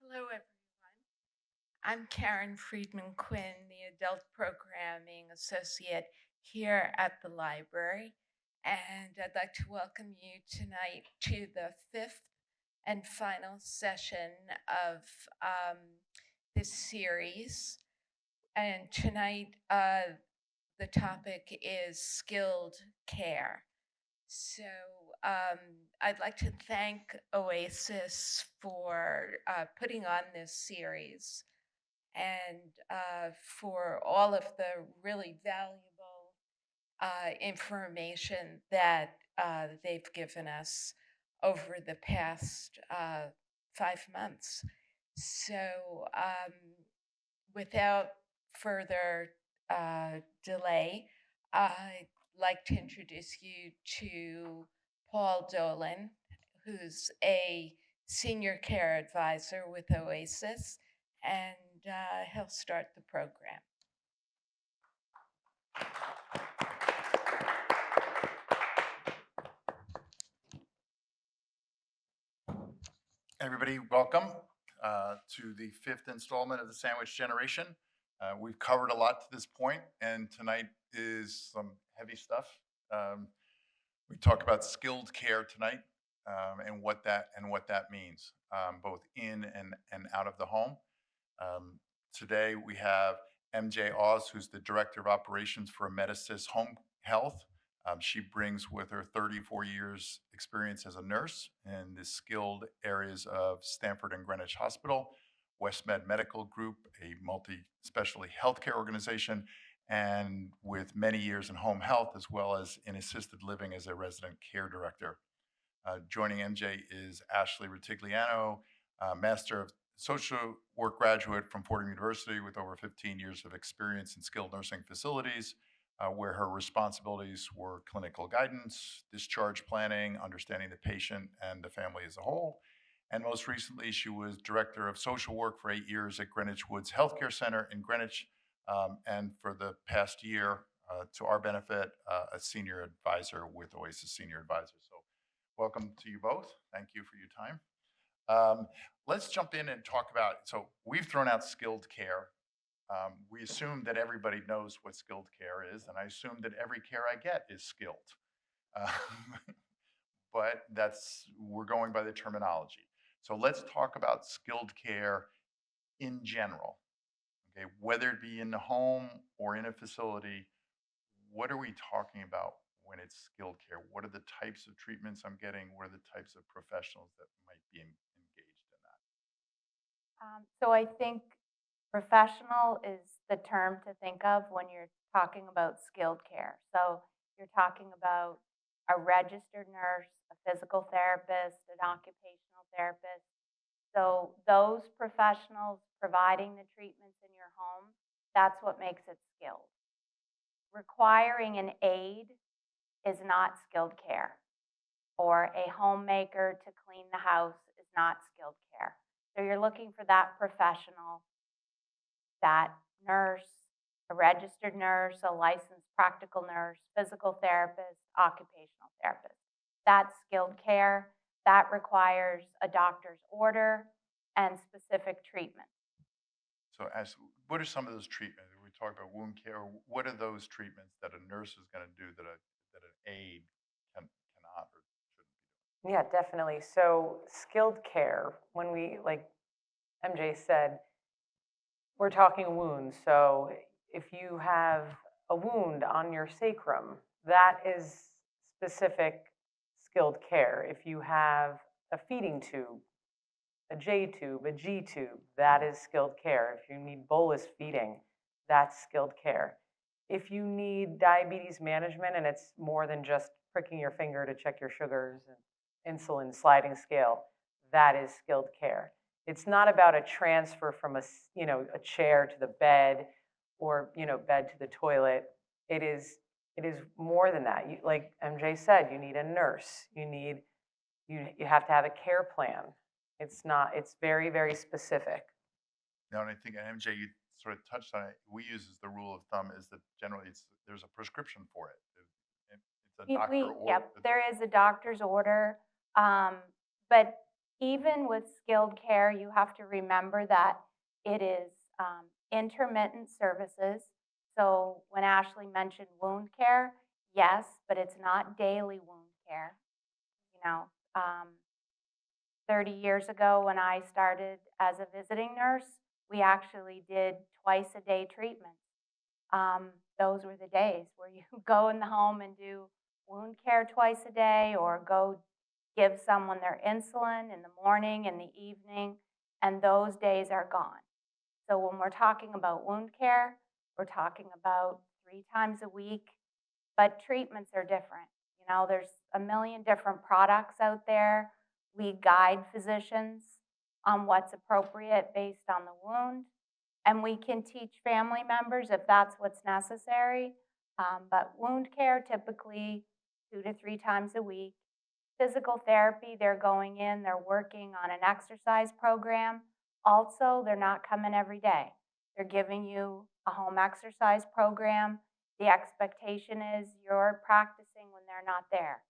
Hello, everyone. I'm Karen Friedman Quinn, the Adult Programming Associate here at the library. And I'd like to welcome you tonight to the fifth and final session of this series. And tonight, the topic is skilled care. So I'd like to thank Oasis for putting on this series and for all of the really valuable information that they've given us over the past 5 months. So, without further delay, I'd like to introduce you to Paul Dolan, who's a senior care advisor with Oasis, and he'll start the program. Everybody, welcome to the fifth installment of the Sandwich Generation. We've covered a lot to this point, and tonight is some heavy stuff. We talk about skilled care tonight and what that means, both in and out of the home. Today we have MJ Oz, who's the Director of Operations for Amedisys Home Health. She brings with her 34 years experience as a nurse in the skilled areas of Stanford and Greenwich Hospital, WestMed Medical Group, a multi-specialty healthcare organization, and with many years in home health as well as in assisted living as a resident care director. Joining MJ is Ashley Ritigliano, Master of Social Work graduate from Fordham University with over 15 years of experience in skilled nursing facilities, where her responsibilities were clinical guidance, discharge planning, understanding the patient and the family as a whole. And most recently, she was Director of Social Work for 8 years at Greenwich Woods Healthcare Center in Greenwich. And for the past year, to our benefit, a senior advisor with Oasis Senior Advisors. So welcome to you both. Thank you for your time. Let's jump in and talk about, so we've thrown out skilled care. We assume that everybody knows what skilled care is, and I assume that every care I get is skilled. Um, but we're going by the terminology. So let's talk about skilled care in general. Okay, whether it be in the home or in a facility, what are we talking about when it's skilled care? What are the types of treatments I'm getting? What are the types of professionals that might be engaged in that? So I think professional is the term to think of when you're talking about skilled care. So you're talking about a registered nurse, a physical therapist, an occupational therapist. So those professionals providing the treatments in your home, that's what makes it skilled. Requiring an aide is not skilled care, or a homemaker to clean the house is not skilled care. So you're looking for that professional, that nurse, a registered nurse, a licensed practical nurse, physical therapist, occupational therapist. That's skilled care. That requires a doctor's order and specific treatment. So what are some of those treatments? We talk about wound care. What are those treatments that a nurse is going to do that an aide cannot or shouldn't be doing? Yeah, definitely. So skilled care, when we, like MJ said, we're talking wounds. So if you have a wound on your sacrum, that is specific skilled care. If you have a feeding tube, a J tube, a G tube, that is skilled care. If you need bolus feeding, that's skilled care. If you need diabetes management and it's more than just pricking your finger to check your sugars and insulin sliding scale, that is skilled care. It's not about a transfer from a chair to the bed or bed to the toilet. It is more than that. Like MJ said, you need a nurse. You have to have a care plan. It's very, very specific. Now, and I think, MJ, you sort of touched on it. We use as the rule of thumb is that generally there's a prescription for it. It's a doctor order. Yep, there is a doctor's order, but even with skilled care, you have to remember that it is intermittent services. So when Ashley mentioned wound care, yes, but it's not daily wound care. You know, um, 30 years ago when I started as a visiting nurse, we actually did twice a day treatments. Those were the days where you go in the home and do wound care twice a day or go give someone their insulin in the morning and the evening, and those days are gone. So when we're talking about wound care, we're talking about 3 times a week, but treatments are different. You know, there's a million different products out there. We guide physicians on what's appropriate based on the wound, and we can teach family members if that's what's necessary. But wound care, typically 2 to 3 times a week. Physical therapy, they're going in, they're working on an exercise program. Also, they're not coming every day. They're giving you a home exercise program. The expectation is you're practicing when they're not there.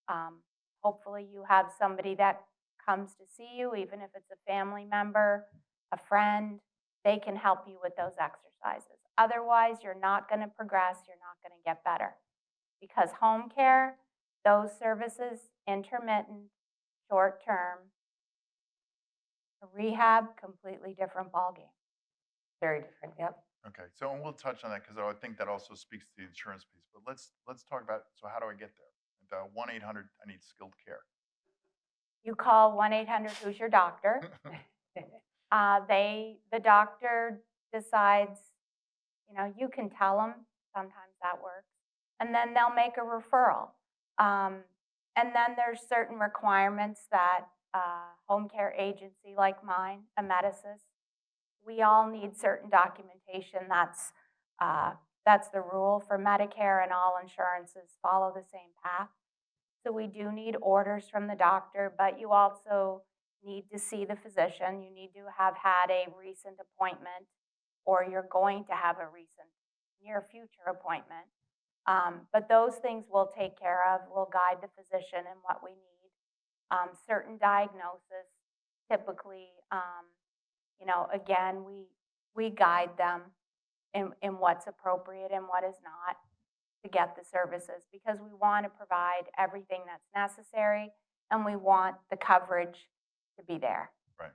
Um, Hopefully, you have somebody that comes to see you, even if it's a family member, a friend, they can help you with those exercises. Otherwise, you're not going to progress, you're not going to get better. Because home care, those services, intermittent, short term, rehab, completely different ballgame. Very different, yep. Okay, so and we'll touch on that because I think that also speaks to the insurance piece. But let's talk about, so how do I get there? The 1-800, I need skilled care. You call 1-800 who's your doctor. The doctor decides, you know, you can tell them, sometimes that works, and then they'll make a referral. And then there's certain requirements that home care agency like mine, Emeticis, we all need certain documentation. That's the rule for Medicare, and all insurances follow the same path. So we do need orders from the doctor, but you also need to see the physician. You need to have had a recent appointment, or you're going to have a recent near future appointment. But those things we'll take care of. We'll guide the physician in what we need. Certain diagnosis, typically, you know, again, we guide them in what's appropriate and what is not to get the services, because we want to provide everything that's necessary and we want the coverage to be there. Right.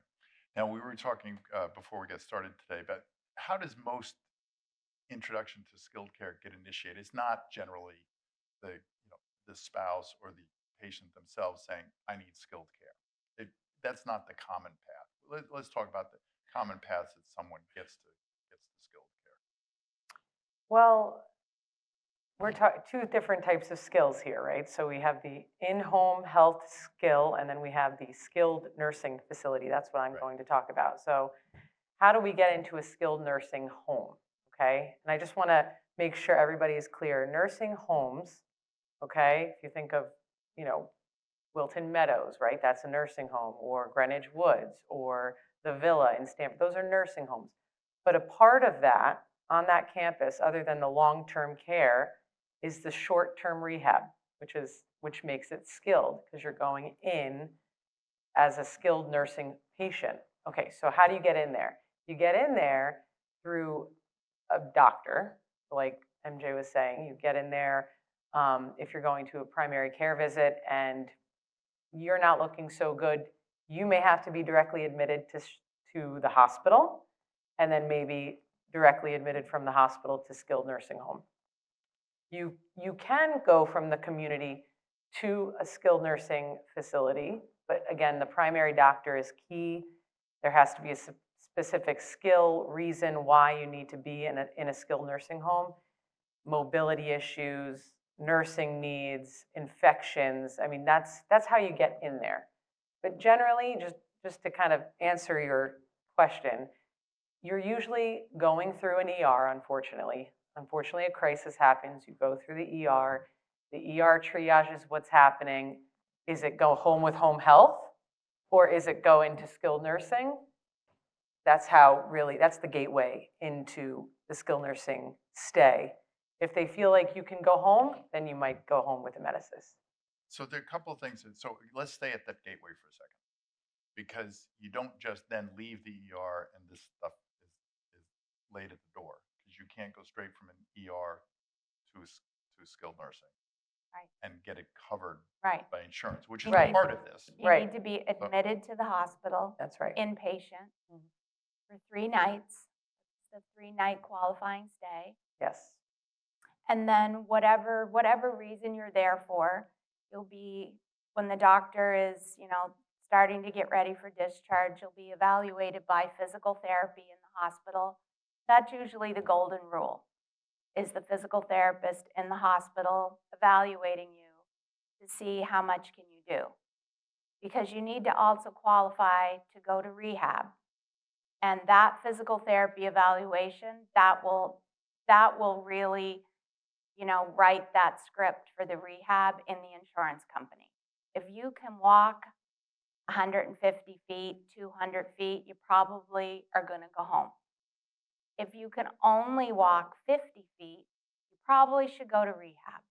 Now, we were talking before we get started today about how does most introduction to skilled care get initiated? It's not generally the spouse or the patient themselves saying, I need skilled care. That's not the common path. Let's talk about the common paths that someone gets to skilled care. Well, we're talking 2 different types of skills here, right? So we have the in-home health skill, and then we have the skilled nursing facility. That's what I'm Right. going to talk about. So how do we get into a skilled nursing home, okay? And I just want to make sure everybody is clear. Nursing homes, okay, if you think of, you know, Wilton Meadows, right? That's a nursing home, or Greenwich Woods, or the Villa in Stamford. Those are nursing homes. But a part of that, on that campus, other than the long-term care, is the short-term rehab, which makes it skilled, because you're going in as a skilled nursing patient. Okay, so how do you get in there? You get in there through a doctor, like MJ was saying. You get in there if you're going to a primary care visit and you're not looking so good, you may have to be directly admitted to the hospital, and then maybe directly admitted from the hospital to skilled nursing home. You can go from the community to a skilled nursing facility, but again, the primary doctor is key. There has to be a specific skill, reason why you need to be in a skilled nursing home. Mobility issues, nursing needs, infections. I mean, that's how you get in there. But generally, just to kind of answer your question, you're usually going through an ER, unfortunately. Unfortunately, a crisis happens, you go through the ER. The ER triages what's happening. Is it go home with home health, or is it go into skilled nursing? That's the gateway into the skilled nursing stay. If they feel like you can go home, then you might go home with Emeticis. So there are a couple of things. So let's stay at that gateway for a second. because you don't just then leave the ER and this stuff is laid at the door, because you can't go straight from an ER to skilled nursing Right. and get it covered Right. by insurance, which is Right. part of this. You Right. need to be admitted to the hospital, That's right. inpatient, Mhm. for 3 nights. It's a 3-night qualifying stay. Yes. And then whatever reason you're there for, you'll be, when the doctor is, starting to get ready for discharge, you'll be evaluated by physical therapy in the hospital. That's usually the golden rule, is the physical therapist in the hospital evaluating you to see how much can you do. Because you need to also qualify to go to rehab. And that physical therapy evaluation, that will really, write that script for the rehab in the insurance company. If you can walk 150 feet, 200 feet, you probably are going to go home. If you can only walk 50 feet, you probably should go to rehab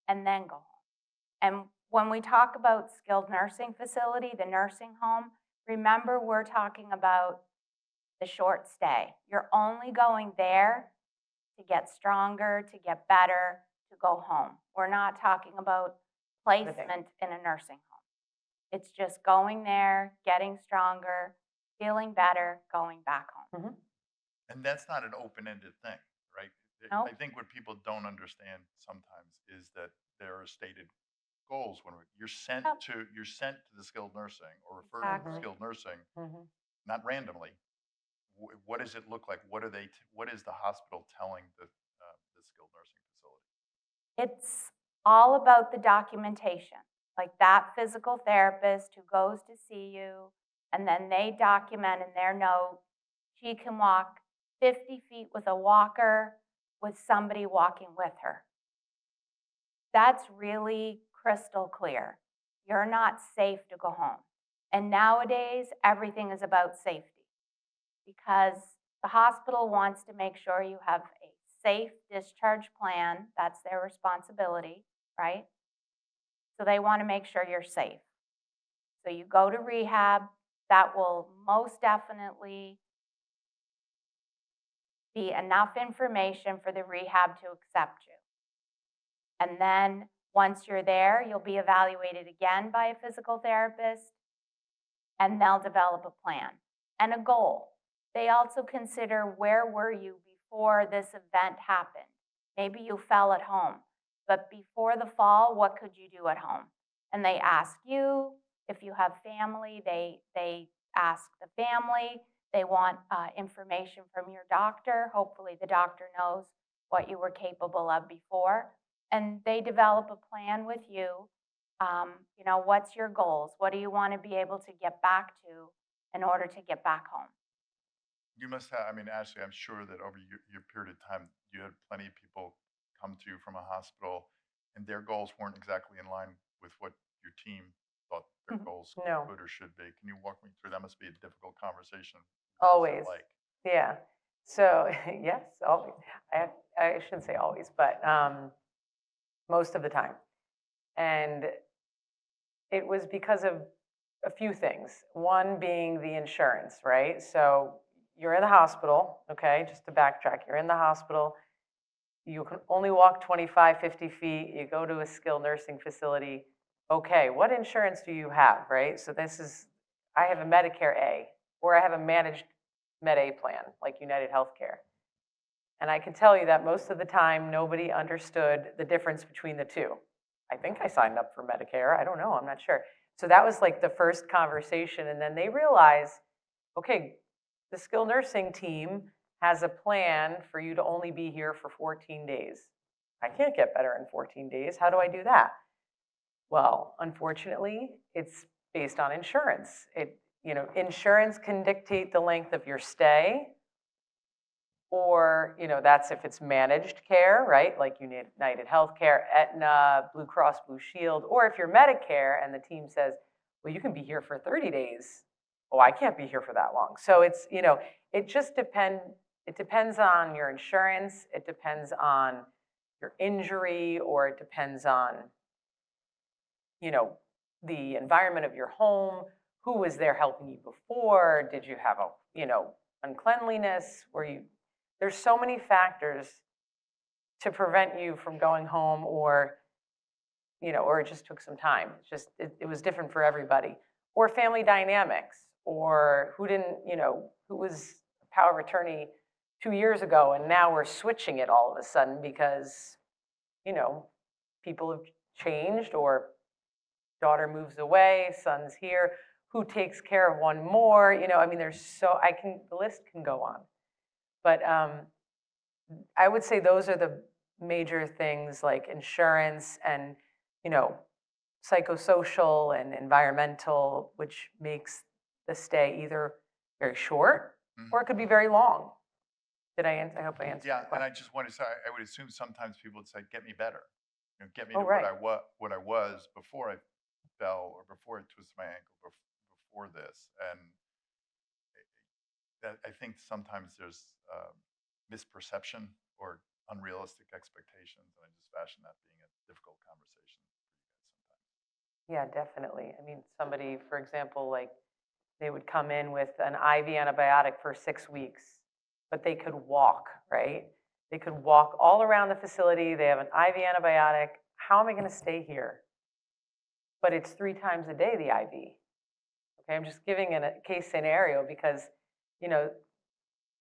and then go home. And when we talk about skilled nursing facility, the nursing home, remember we're talking about the short stay. You're only going there to get stronger, to get better, to go home. We're not talking about placement in a nursing home. It's just going there, getting stronger, feeling better, going back home. And that's not an open-ended thing, right? Nope. I think what people don't understand sometimes is that there are stated goals when you're sent Yep. to the skilled nursing or referred to Exactly. skilled nursing, Mhm. not randomly. What does it look like? What is the hospital telling the skilled nursing facility? It's all about the documentation. Like that physical therapist who goes to see you, and then they document in their note, she can walk 50 feet with a walker with somebody walking with her. That's really crystal clear. You're not safe to go home. And nowadays, everything is about safety because the hospital wants to make sure you have a safe discharge plan. That's their responsibility, right? So they want to make sure you're safe. So you go to rehab, that will most definitely be enough information for the rehab to accept you. And then once you're there, you'll be evaluated again by a physical therapist, and they'll develop a plan and a goal. They also consider, where were you before this event happened? Maybe you fell at home, but before the fall, what could you do at home? And they ask you. If you have family, they ask the family. They want information from your doctor. Hopefully the doctor knows what you were capable of before. And they develop a plan with you. What's your goals? What do you want to be able to get back to in order to get back home? You must have, I mean, Ashley, I'm sure that over your period of time, you had plenty of people come to you from a hospital and their goals weren't exactly in line with what your team thought their goals No. could or should be. Can you walk me through? That must be a difficult conversation. Always. Like, Yeah. So, yes, always. I shouldn't say always, but most of the time. And it was because of a few things. One being the insurance, right? So you're in the hospital, okay, just to backtrack, you're in the hospital, you can only walk 25, 50 feet, you go to a skilled nursing facility. Okay, what insurance do you have, right? So I have a Medicare A, or I have a managed Med A plan, like United Healthcare. And I can tell you that most of the time, nobody understood the difference between the two. I think I signed up for Medicare. I don't know. I'm not sure. So that was like the first conversation. And then they realized, okay, the skilled nursing team has a plan for you to only be here for 14 days. I can't get better in 14 days. How do I do that? Well, unfortunately, it's based on insurance. Insurance can dictate the length of your stay, or, that's if it's managed care, right? Like United Healthcare, Aetna, Blue Cross Blue Shield, or if you're Medicare and the team says, well, you can be here for 30 days. Oh, I can't be here for that long. So it's, it just depends on your insurance, it depends on your injury, or it depends on, the environment of your home, who was there helping you before? Did you have a, uncleanliness? There's so many factors to prevent you from going home, or it just took some time. It was different for everybody. Or family dynamics, or who was power of attorney 2 years ago, and now we're switching it all of a sudden because, people have changed, or daughter moves away, son's here, who takes care of one more, the list can go on. But I would say those are the major things, like insurance and, psychosocial and environmental, which makes the stay either very short or it could be very long. Did I answer? I hope I answered Yeah, your question. and I just want to say, I would assume sometimes people would say, "Get me better," get me Oh, to right. what I was before I fell or before I twisted my ankle before this, and that I think sometimes there's misperception or unrealistic expectations, and I just fashion that being a difficult conversation for you guys sometimes. Yeah, definitely. I mean, somebody, for example, like they would come in with an IV antibiotic for 6 weeks, but they could walk, right? They could walk all around the facility. They have an IV antibiotic. How am I going to stay here? But it's 3 times a day, the IV. Okay, I'm just giving a case scenario because,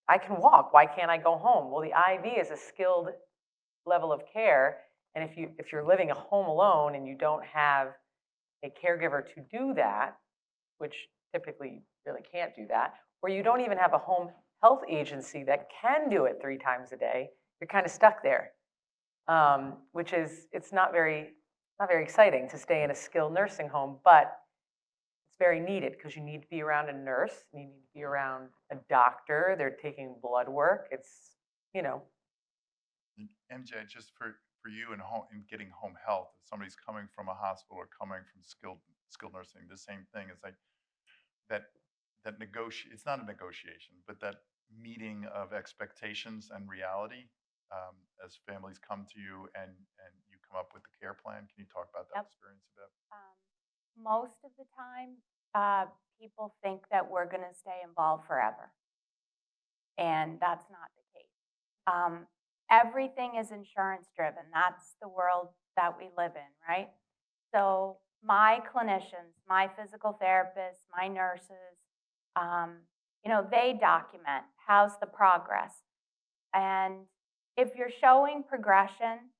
I can walk. Why can't I go home? Well, the IV is a skilled level of care. And if you're living at home alone and you don't have a caregiver to do that, which typically you really can't do that, or you don't even have a home health agency that can do it 3 times a day, you're kind of stuck there. Which is, it's not very exciting to stay in a skilled nursing home, but it's very needed because you need to be around a nurse, you need to be around a doctor, they're taking blood work. It's, MJ, just for you and home and getting home health, if somebody's coming from a hospital or coming from skilled nursing, the same thing is like that negotiate. It's not a negotiation, but that meeting of expectations and reality, as families come to you and you come up with the care plan. Can you talk about that Yep. experience a bit? Most of the time, people think that we're going to stay involved forever, and that's not the case. Everything is insurance driven. That's the world that we live in, right? So my clinicians, my physical therapists, my nurses, they document how's the progress. And if you're showing progression,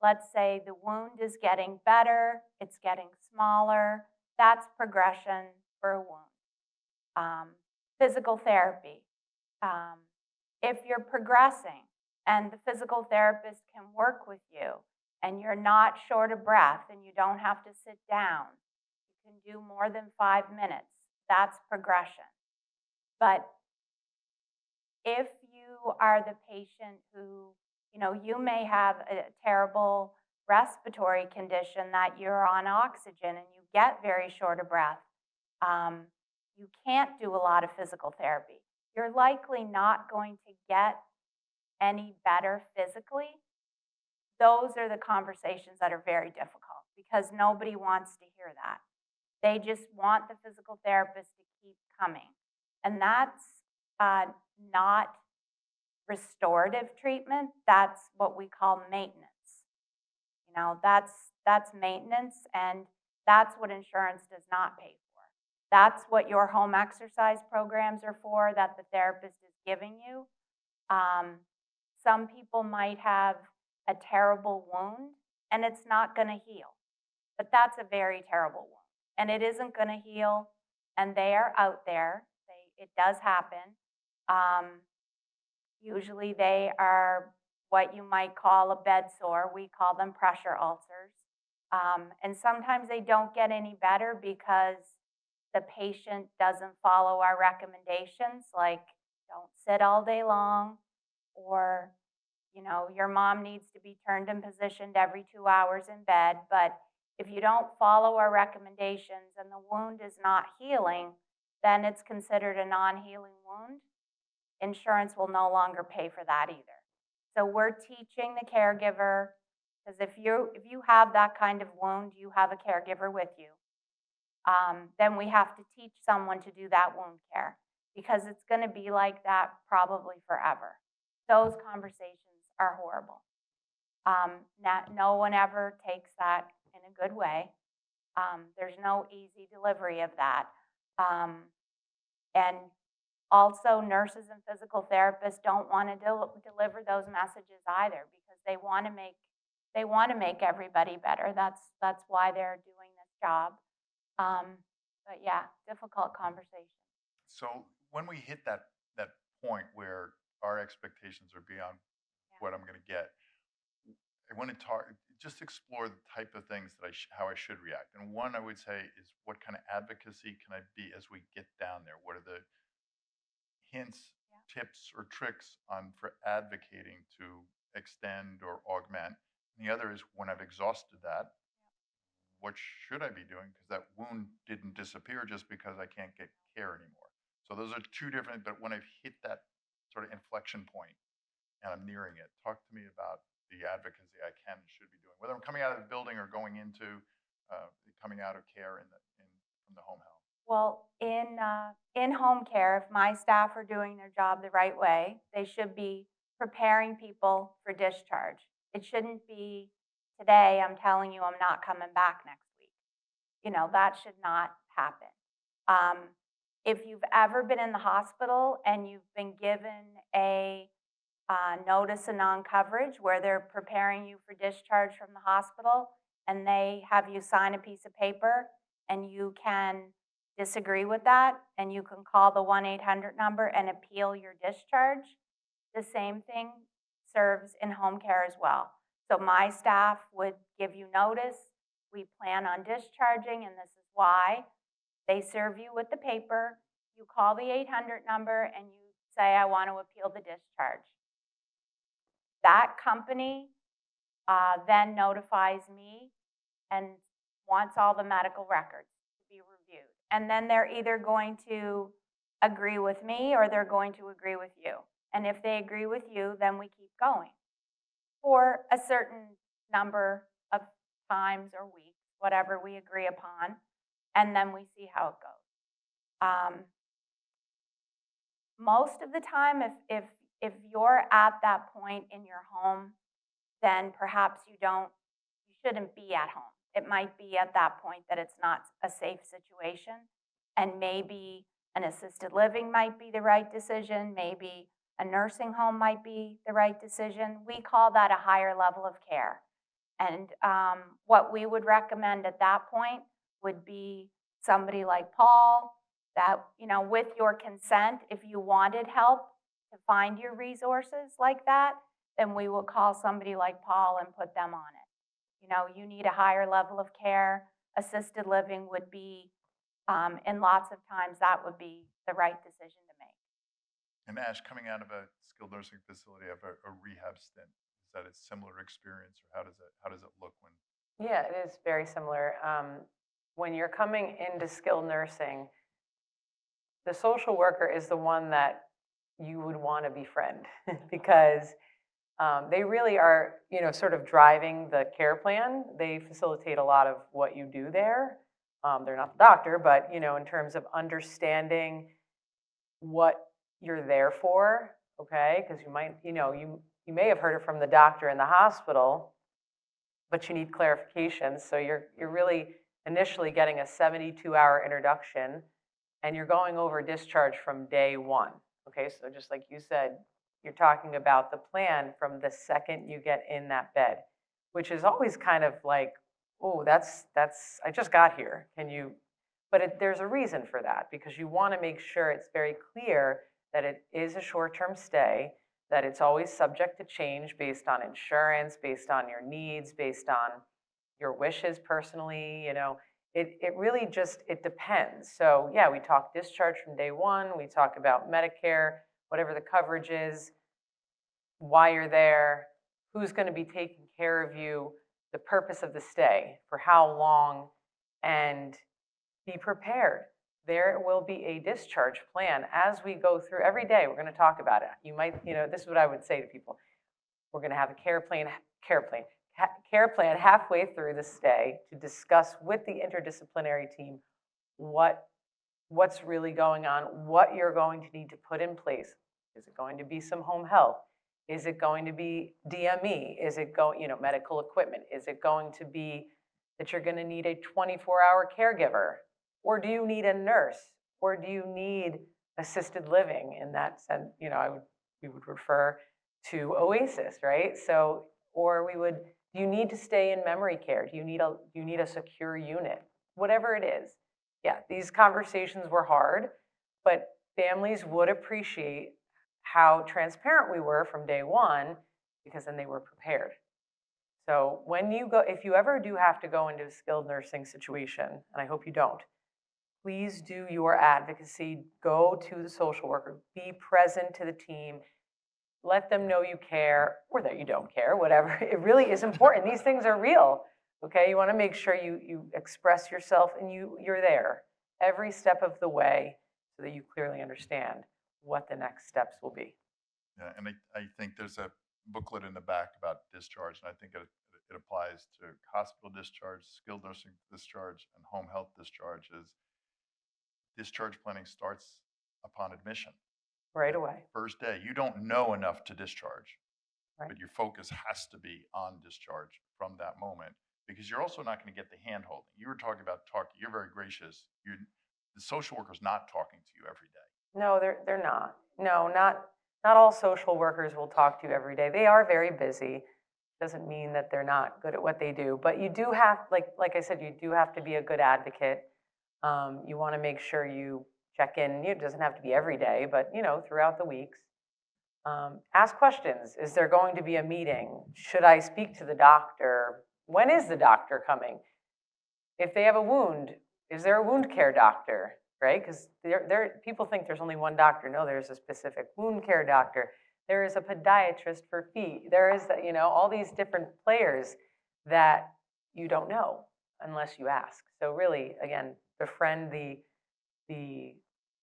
let's say the wound is getting better, it's getting smaller, that's progression for a wound. Physical therapy. If you're progressing and the physical therapist can work with you and you're not short of breath and you don't have to sit down, you can do more than 5 minutes, that's progression. But if you are the patient who, you may have a terrible respiratory condition that you're on oxygen and you get very short of breath, you can't do a lot of physical therapy. You're likely not going to get any better physically. Those are the conversations that are very difficult because nobody wants to hear that. They just want the physical therapist to keep coming. And that's not restorative treatment. That's what we call maintenance. That's maintenance, and that's what insurance does not pay for. That's what your home exercise programs are for, that the therapist is giving you. Some people might have a terrible wound, and it's not going to heal. But that's a very terrible wound, and it isn't going to heal, and they are out there. It does happen. Usually they are what you might call a bed sore. We call them pressure ulcers. And sometimes they don't get any better because the patient doesn't follow our recommendations, like don't sit all day long, or your mom needs to be turned and positioned every 2 hours in bed. But if you don't follow our recommendations and the wound is not healing, then it's considered a non-healing wound. Insurance will no longer pay for that either. So we're teaching the caregiver, because if you have that kind of wound, you have a caregiver with you. then we have to teach someone to do that wound care because it's going to be like that probably forever. Those conversations are horrible. No one ever takes that in a good way. There's no easy delivery of that. And also, nurses and physical therapists don't want to deliver those messages either because they want to make everybody better. That's why they're doing this job. But yeah, difficult conversation. So when we hit that point where our expectations are beyond what I'm going to get, I want to just explore the type of things that how I should react. And one I would say is, what kind of advocacy can I be as we get down there? What are the hints, tips, or tricks for advocating to extend or augment? And the other is, when I've exhausted that, what should I be doing? Because that wound didn't disappear just because I can't get care anymore. So those are two different, but when I've hit that sort of inflection point and I'm nearing it, talk to me about the advocacy I can and should be doing, whether I'm coming out of the building or going into coming out of care from the home health. Well, in home care, if my staff are doing their job the right way, they should be preparing people for discharge. It shouldn't be, today I'm telling you I'm not coming back next week. That should not happen. If you've ever been in the hospital and you've been given a notice of non-coverage where they're preparing you for discharge from the hospital and they have you sign a piece of paper and you can disagree with that and you can call the 1-800 number and appeal your discharge, the same thing serves in home care as well. So my staff would give you notice, we plan on discharging and this is why. They serve you with the paper, you call the 800 number and you say, I want to appeal the discharge. That company then notifies me and wants all the medical records to be reviewed. And then they're either going to agree with me or they're going to agree with you. And if they agree with you, then we keep going for a certain number of times or weeks, whatever we agree upon, and then we see how it goes. Most of the time, if you're at that point in your home, then perhaps you shouldn't be at home. It might be at that point that it's not a safe situation, and maybe an assisted living might be the right decision, maybe a nursing home might be the right decision. We call that a higher level of care. And what we would recommend at that point would be somebody like Paul, that, with your consent, if you wanted help to find your resources like that, then we will call somebody like Paul and put them on it. You need a higher level of care. Assisted living would be, and lots of times that would be the right decision to make. And Ash, coming out of a skilled nursing facility, of a rehab stint, is that a similar experience, or how does it look when? Yeah, it is very similar. When you're coming into skilled nursing, the social worker is the one that you would want to befriend because they really are, sort of driving the care plan. They facilitate a lot of what you do there. They're not the doctor, but, in terms of understanding what you're there for, okay? Because you might, you may have heard it from the doctor in the hospital, but you need clarification. So you're really initially getting a 72-hour introduction, and you're going over discharge from day one. Okay, so just like you said, you're talking about the plan from the second you get in that bed, which is always kind of like, oh, that's I just got here. Can you? But there's a reason for that, because you want to make sure it's very clear that it is a short-term stay, that it's always subject to change based on insurance, based on your needs, based on your wishes personally. It really just, it depends. So yeah, we talk discharge from day one. We talk about Medicare, whatever the coverage is, why you're there, who's going to be taking care of you, the purpose of the stay, for how long, and be prepared. There will be a discharge plan as we go through every day. We're going to talk about it. You might, this is what I would say to people. We're going to have a care plan halfway through the stay to discuss with the interdisciplinary team what's really going on, what you're going to need to put in place. Is it going to be some home health? Is it going to be DME? Is it going, medical equipment? Is it going to be that you're going to need a 24-hour caregiver? Or do you need a nurse? Or do you need assisted living? In that sense, we would refer to Oasis, right? So, or do you need to stay in memory care? Do you need a secure unit? Whatever it is. Yeah, these conversations were hard, but families would appreciate how transparent we were from day one, because then they were prepared. So if you ever do have to go into a skilled nursing situation, and I hope you don't, please do your advocacy, go to the social worker, be present to the team, let them know you care, or that you don't care, whatever. It really is important. These things are real, okay? You wanna make sure you express yourself and you're there every step of the way so that you clearly understand what the next steps will be. Yeah, and I think there's a booklet in the back about discharge, and I think it applies to hospital discharge, skilled nursing discharge, and home health discharge. Is discharge planning starts upon admission. Right away, First day, you don't know enough to discharge, right? but your focus has to be on discharge from that moment, because you're also not going to get the hand holding. You were talking about you're very gracious. The social worker's not talking to you every day. No, they're not. No, not all social workers will talk to you every day. They are very busy. Doesn't mean that they're not good at what they do, but you do have, like I said, you do have to be a good advocate. You want to make sure you check in. It doesn't have to be every day, but throughout the weeks. Ask questions. Is there going to be a meeting? Should I speak to the doctor? When is the doctor coming? If they have a wound, is there a wound care doctor? Right? Because people think there's only one doctor. No, there's a specific wound care doctor. There is a podiatrist for feet. There is, all these different players that you don't know unless you ask. So really, again, befriend the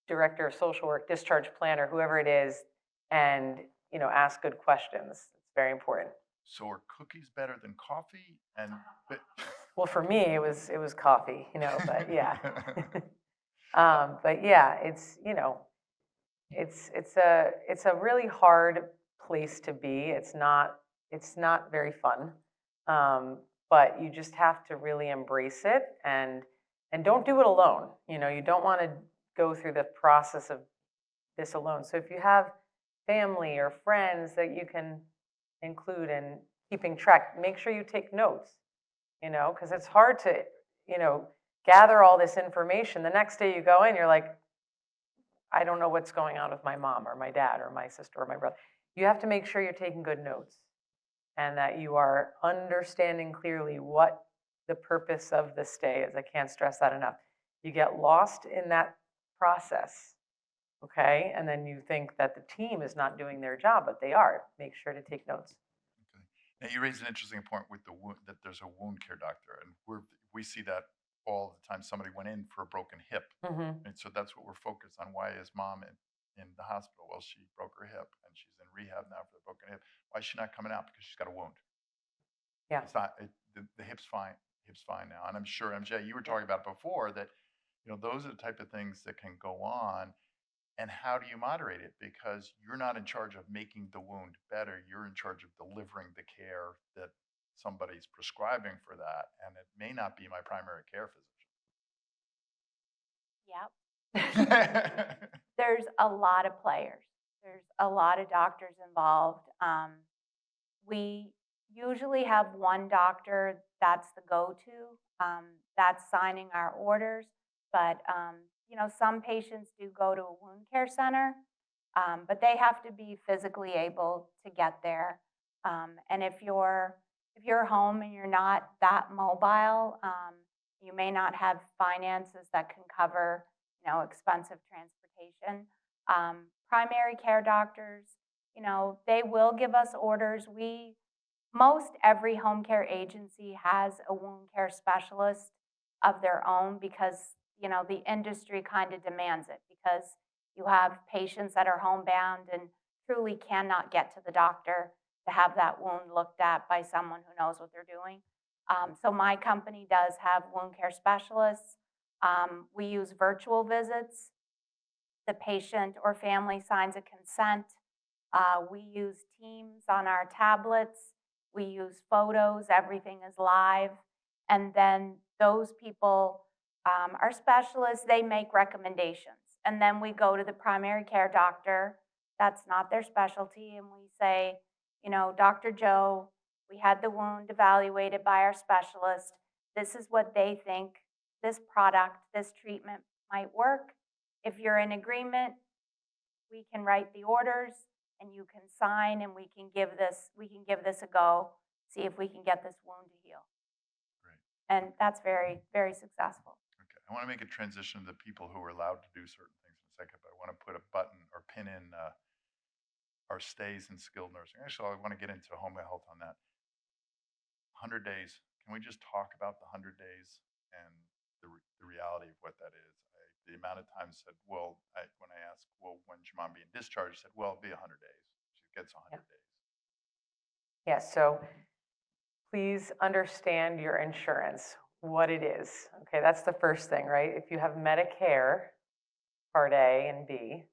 director of social work, discharge planner, whoever it is, and ask good questions. It's very important. So are cookies better than coffee? Well, for me, it was coffee, but yeah. But yeah, it's a really hard place to be. It's not very fun, but you just have to really embrace it and don't do it alone. You don't want to go through the process of this alone. So if you have family or friends that you can include in keeping track, make sure you take notes. Because it's hard to gather all this information. The next day you go in, you're like, I don't know what's going on with my mom or my dad or my sister or my brother. You have to make sure you're taking good notes and that you are understanding clearly what the purpose of the stay is. I can't stress that enough. You get lost in that process, okay? And then you think that the team is not doing their job, but they are. Make sure to take notes. Okay. Now you raised an interesting point with that there's a wound care doctor, and we see that all the time. Somebody went in for a broken hip, and so that's what we're focused on. Why is mom in the hospital? Well, she broke her hip, and she's in rehab now for the broken hip. Why is she not coming out? Because she's got a wound. Yeah. It's not the hip's fine. Hip's fine now, and I'm sure MJ, you were talking about before that. Those are the type of things that can go on. And how do you moderate it? Because you're not in charge of making the wound better. You're in charge of delivering the care that somebody's prescribing for that. And it may not be my primary care Yep. physician. There's a lot of players. There's a lot of doctors involved. We usually have one doctor that's the go-to, that's signing our orders. But some patients do go to a wound care center, but they have to be physically able to get there. And if you're home and you're not that mobile, you may not have finances that can cover expensive transportation. Primary care doctors, they will give us orders. Most every home care agency has a wound care specialist of their own because the industry kind of demands it, because you have patients that are homebound and truly cannot get to the doctor to have that wound looked at by someone who knows what they're doing. So my company does have wound care specialists. We use virtual visits. The patient or family signs a consent. We use Teams on our tablets. We use photos. Everything is live. And then those people, our specialists, they make recommendations. And then we go to the primary care doctor. That's not their specialty. And we say, you know, Dr. Joe, we had the wound evaluated by our specialist. This is what they think this product, this treatment might work. If you're in agreement, we can write the orders and you can sign and we can give this a go, see if we can get this wound to heal. Great. And that's very, very successful. Okay. I want to make a transition to the people who are allowed to do certain things in a second, but I want to put a button or pin in our stays in skilled nursing. Actually, I want to get into home health on that. 100 days. Can we just talk about the 100 days and the reality of what that is? The amount of times said, well, when I asked, well, when's your mom being discharged? Said, well, it'll be 100 days. She gets 100 days. Yeah, so please understand your insurance, what it is. Okay, that's the first thing, right? If you have Medicare, Part A and B,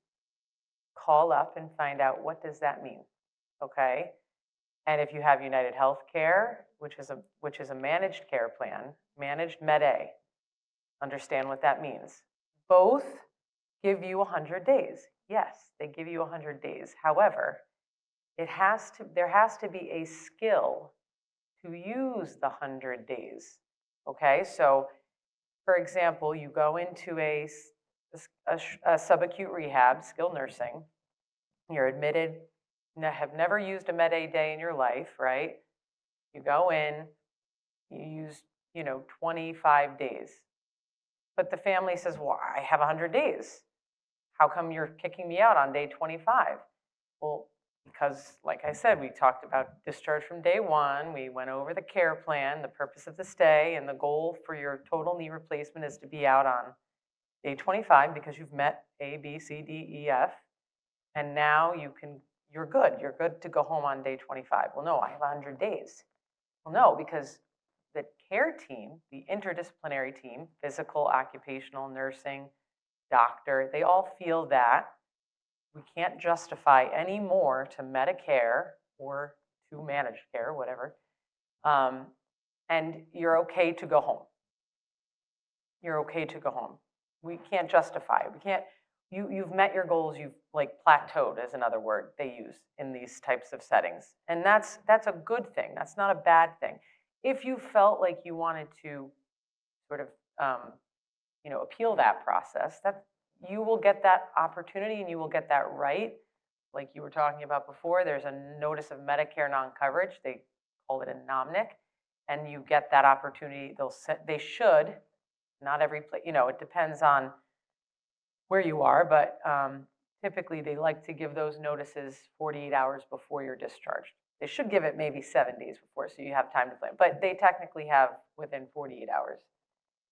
call up and find out what does that mean, okay? And if you have United Healthcare, which is a managed care plan, managed Med A, understand what that means. Both give you 100 days. Yes, they give you 100 days. However, there has to be a skill to use the 100 days. Okay, so for example, you go into a subacute rehab, skilled nursing, you're admitted, have never used a Med A day in your life, right? You go in, you use, 25 days. But the family says, well, I have 100 days. How come you're kicking me out on day 25? Well, because like I said, we talked about discharge from day one. We went over the care plan, the purpose of the stay, and the goal for your total knee replacement is to be out on day 25 because you've met A, B, C, D, E, F. And now you're good. You're good to go home on day 25. Well, no, I have 100 days. Well, no, because the care team, the interdisciplinary team, physical, occupational, nursing, doctor, they all feel that we can't justify any more to Medicare or to managed care, whatever, and you're okay to go home. You're okay to go home. We can't justify it. We can't, you've met your goals, you've plateaued is another word they use in these types of settings. And that's a good thing. That's not a bad thing. If you felt like you wanted to sort of, appeal that process, you will get that opportunity and you will get that right. Like you were talking about before, there's a notice of Medicare non-coverage. They call it a NOMNIC, and you get that opportunity. They should, not every place, it depends on where you are, but typically they like to give those notices 48 hours before you're discharged. They should give it maybe 7 days before, so you have time to plan. But they technically have within 48 hours.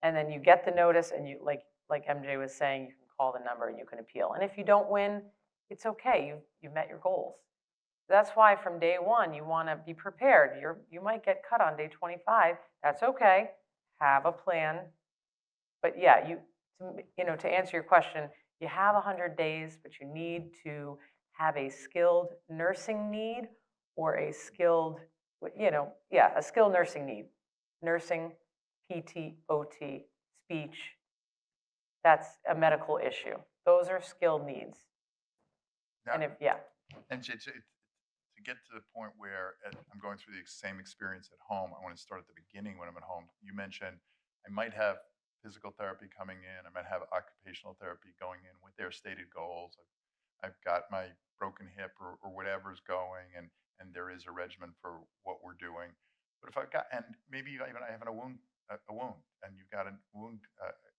And then you get the notice, and you like MJ was saying, you can call the number and you can appeal. And if you don't win, it's okay. You've met your goals. That's why from day one you want to be prepared. You might get cut on day 25. That's okay. Have a plan. But yeah, to answer your question, you have 100 days, but you need to have a skilled nursing need or a skilled, a skilled nursing need. Nursing, PT, OT, speech. That's a medical issue. Those are skilled needs. Now, And and to get to the point where I'm going through the same experience at home, I want to start at the beginning when I'm at home. You mentioned I might have physical therapy coming in. I might have occupational therapy going in with their stated goals. I've got my broken hip or whatever's going, and there is a regimen for what we're doing. But if I've got, and maybe even I have a wound, and you've got a wound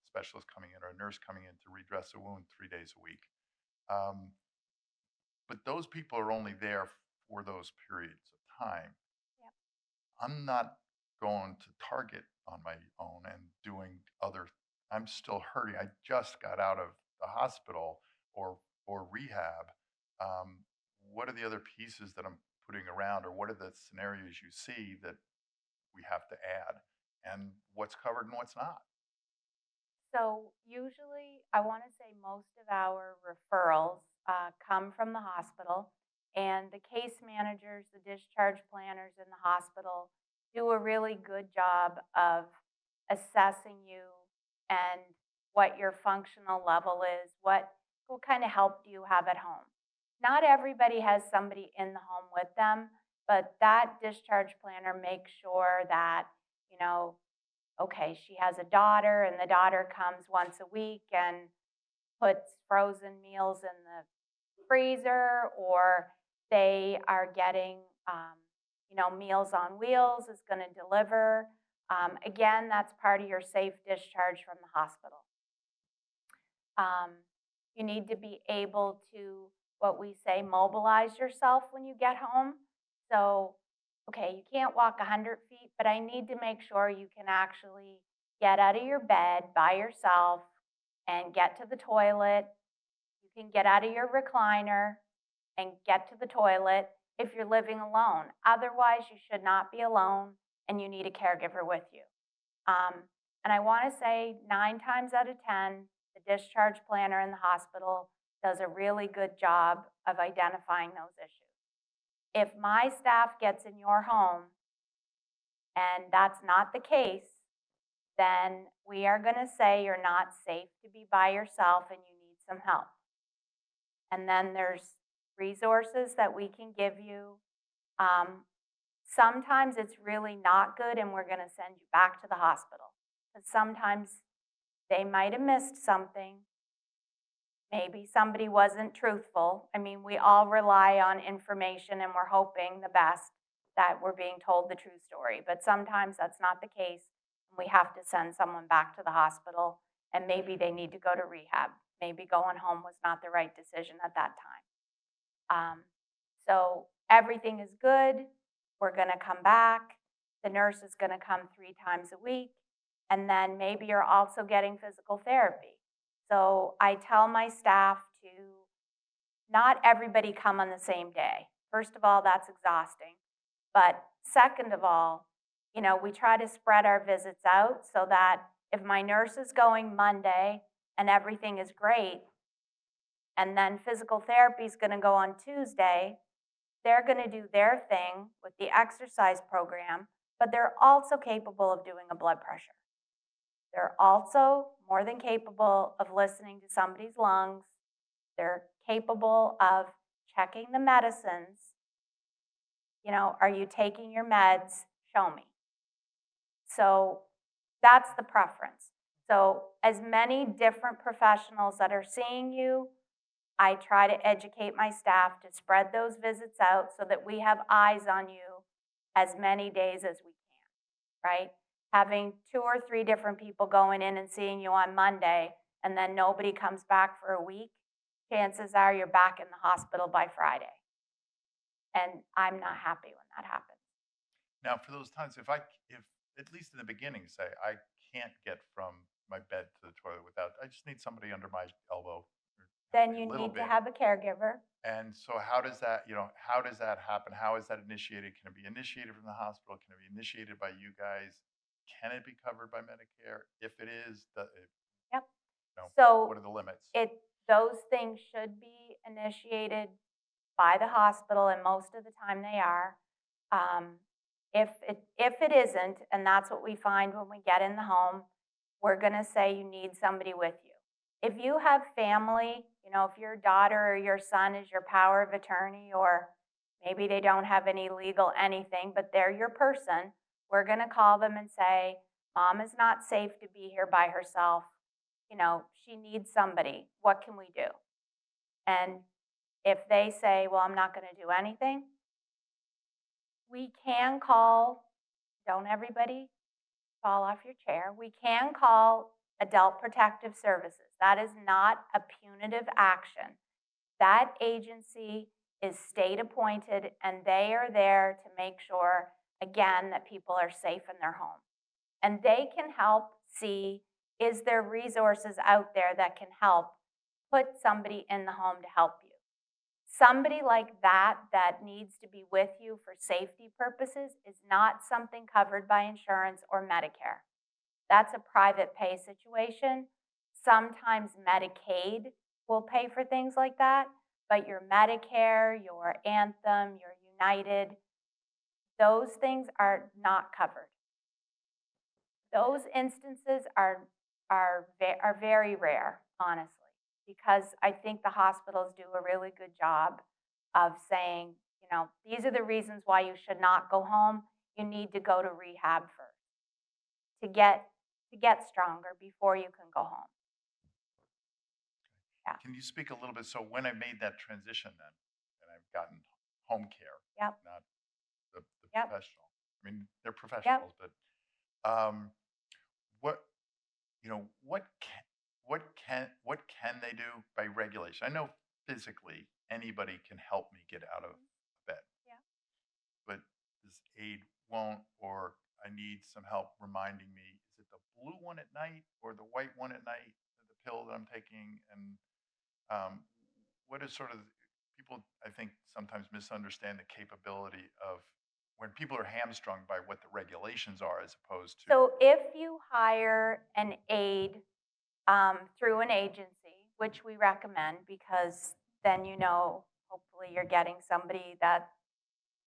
specialist coming in or a nurse coming in to redress a wound 3 days a week. But those people are only there for those periods of time. Yep. I'm not going to Target on my own and doing I'm still hurting. I just got out of the hospital or rehab. What are the other pieces that I'm putting around, or what are the scenarios you see that we have to add, and what's covered and what's not? So usually, I want to say most of our referrals come from the hospital, and the case managers, the discharge planners in the hospital do a really good job of assessing you and what your functional level is, what kind of help do you have at home. Not everybody has somebody in the home with them, but that discharge planner makes sure that, you know, okay, she has a daughter and the daughter comes once a week and puts frozen meals in the freezer, or they are getting, Meals on Wheels is going to deliver. Again, that's part of your safe discharge from the hospital. Um, you need to be able to, what we say, mobilize yourself when you get home. So, okay, you can't walk 100 feet, but I need to make sure you can actually get out of your bed by yourself and get to the toilet. You can get out of your recliner and get to the toilet if you're living alone. Otherwise, you should not be alone and you need a caregiver with you. Um, and I want to say 9 times out of 10, the discharge planner in the hospital does a really good job of identifying those issues. If my staff gets in your home and that's not the case, then we are going to say you're not safe to be by yourself and you need some help. And then there's resources that we can give you. Sometimes it's really not good and we're going to send you back to the hospital. Because sometimes they might have missed something. Maybe somebody wasn't truthful. I mean, we all rely on information and we're hoping the best that we're being told the true story. But sometimes that's not the case. And we have to send someone back to the hospital and maybe they need to go to rehab. Maybe going home was not the right decision at that time. So everything is good. We're going to come back. The nurse is going to come 3 times a week. And then maybe you're also getting physical therapy. So I tell my staff to not everybody come on the same day. First of all, that's exhausting. But second of all, we try to spread our visits out so that if my nurse is going Monday and everything is great, and then physical therapy is going to go on Tuesday, they're going to do their thing with the exercise program, but they're also capable of doing a blood pressure. They're also more than capable of listening to somebody's lungs. They're capable of checking the medicines. Are you taking your meds? Show me. So that's the preference. So as many different professionals that are seeing you, I try to educate my staff to spread those visits out so that we have eyes on you as many days as we can, right? Having 2 or 3 different people going in and seeing you on Monday and then nobody comes back for a week, chances are you're back in the hospital by Friday. And I'm not happy when that happens. Now, for those times, if at least in the beginning, say I can't get from my bed to the toilet I just need somebody under my elbow. Then A you little need to bit. have a caregiver. And so how does that happen? How is that initiated? Can it be initiated from the hospital? Can it be initiated by you guys? Can it be covered by Medicare? If it is, Yep. what So are the limits? those things should be initiated by the hospital, and most of the time they are. If it isn't, and that's what we find when we get in the home, we're going to say you need somebody with you. If you have family, if your daughter or your son is your power of attorney, or maybe they don't have any legal anything, but they're your person, we're going to call them and say, Mom is not safe to be here by herself. She needs somebody. What can we do? And if they say, well, I'm not going to do anything, we can call, don't everybody fall off your chair, we can call Adult Protective Services. That is not a punitive action. That agency is state appointed and they are there to make sure, again, that people are safe in their home. And they can help see, is there resources out there that can help put somebody in the home to help you. Somebody like that needs to be with you for safety purposes is not something covered by insurance or Medicare. That's a private pay situation. Sometimes Medicaid will pay for things like that, but your Medicare, your Anthem, your United, those things are not covered. Those instances are very rare, honestly, because I think the hospitals do a really good job of saying, you know, these are the reasons why you should not go home. You need to go to rehab first to get stronger before you can go home. Yeah. Can you speak a little bit? So when I made that transition then, and I've gotten home care, Yep. not the Yep. professional. I mean, they're professionals, but what, you know, what can they do by regulation? I know physically anybody can help me get out of bed, Yeah. but this aid won't, or I need some help reminding me, is it the blue one at night or the white one at night, the pill that I'm taking? And what is sort of, people, I think, sometimes misunderstand the capability of when people are hamstrung by what the regulations are as opposed to. So if you hire an aide through an agency, which we recommend because then you know, hopefully you're getting somebody that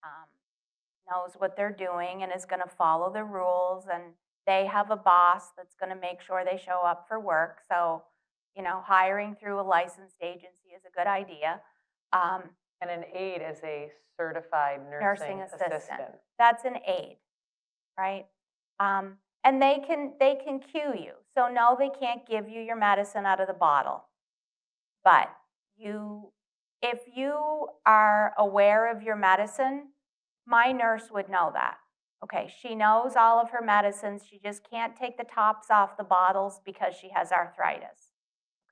um, knows what they're doing and is going to follow the rules, and they have a boss that's going to make sure they show up for work. So, you know, hiring through a licensed agency is a good idea. And an aide is a certified nursing assistant. That's an aide, right? And they can cue you. So no, they can't give you your medicine out of the bottle. But if you are aware of your medicine, my nurse would know that. Okay, she knows all of her medicines. She just can't take the tops off the bottles because she has arthritis.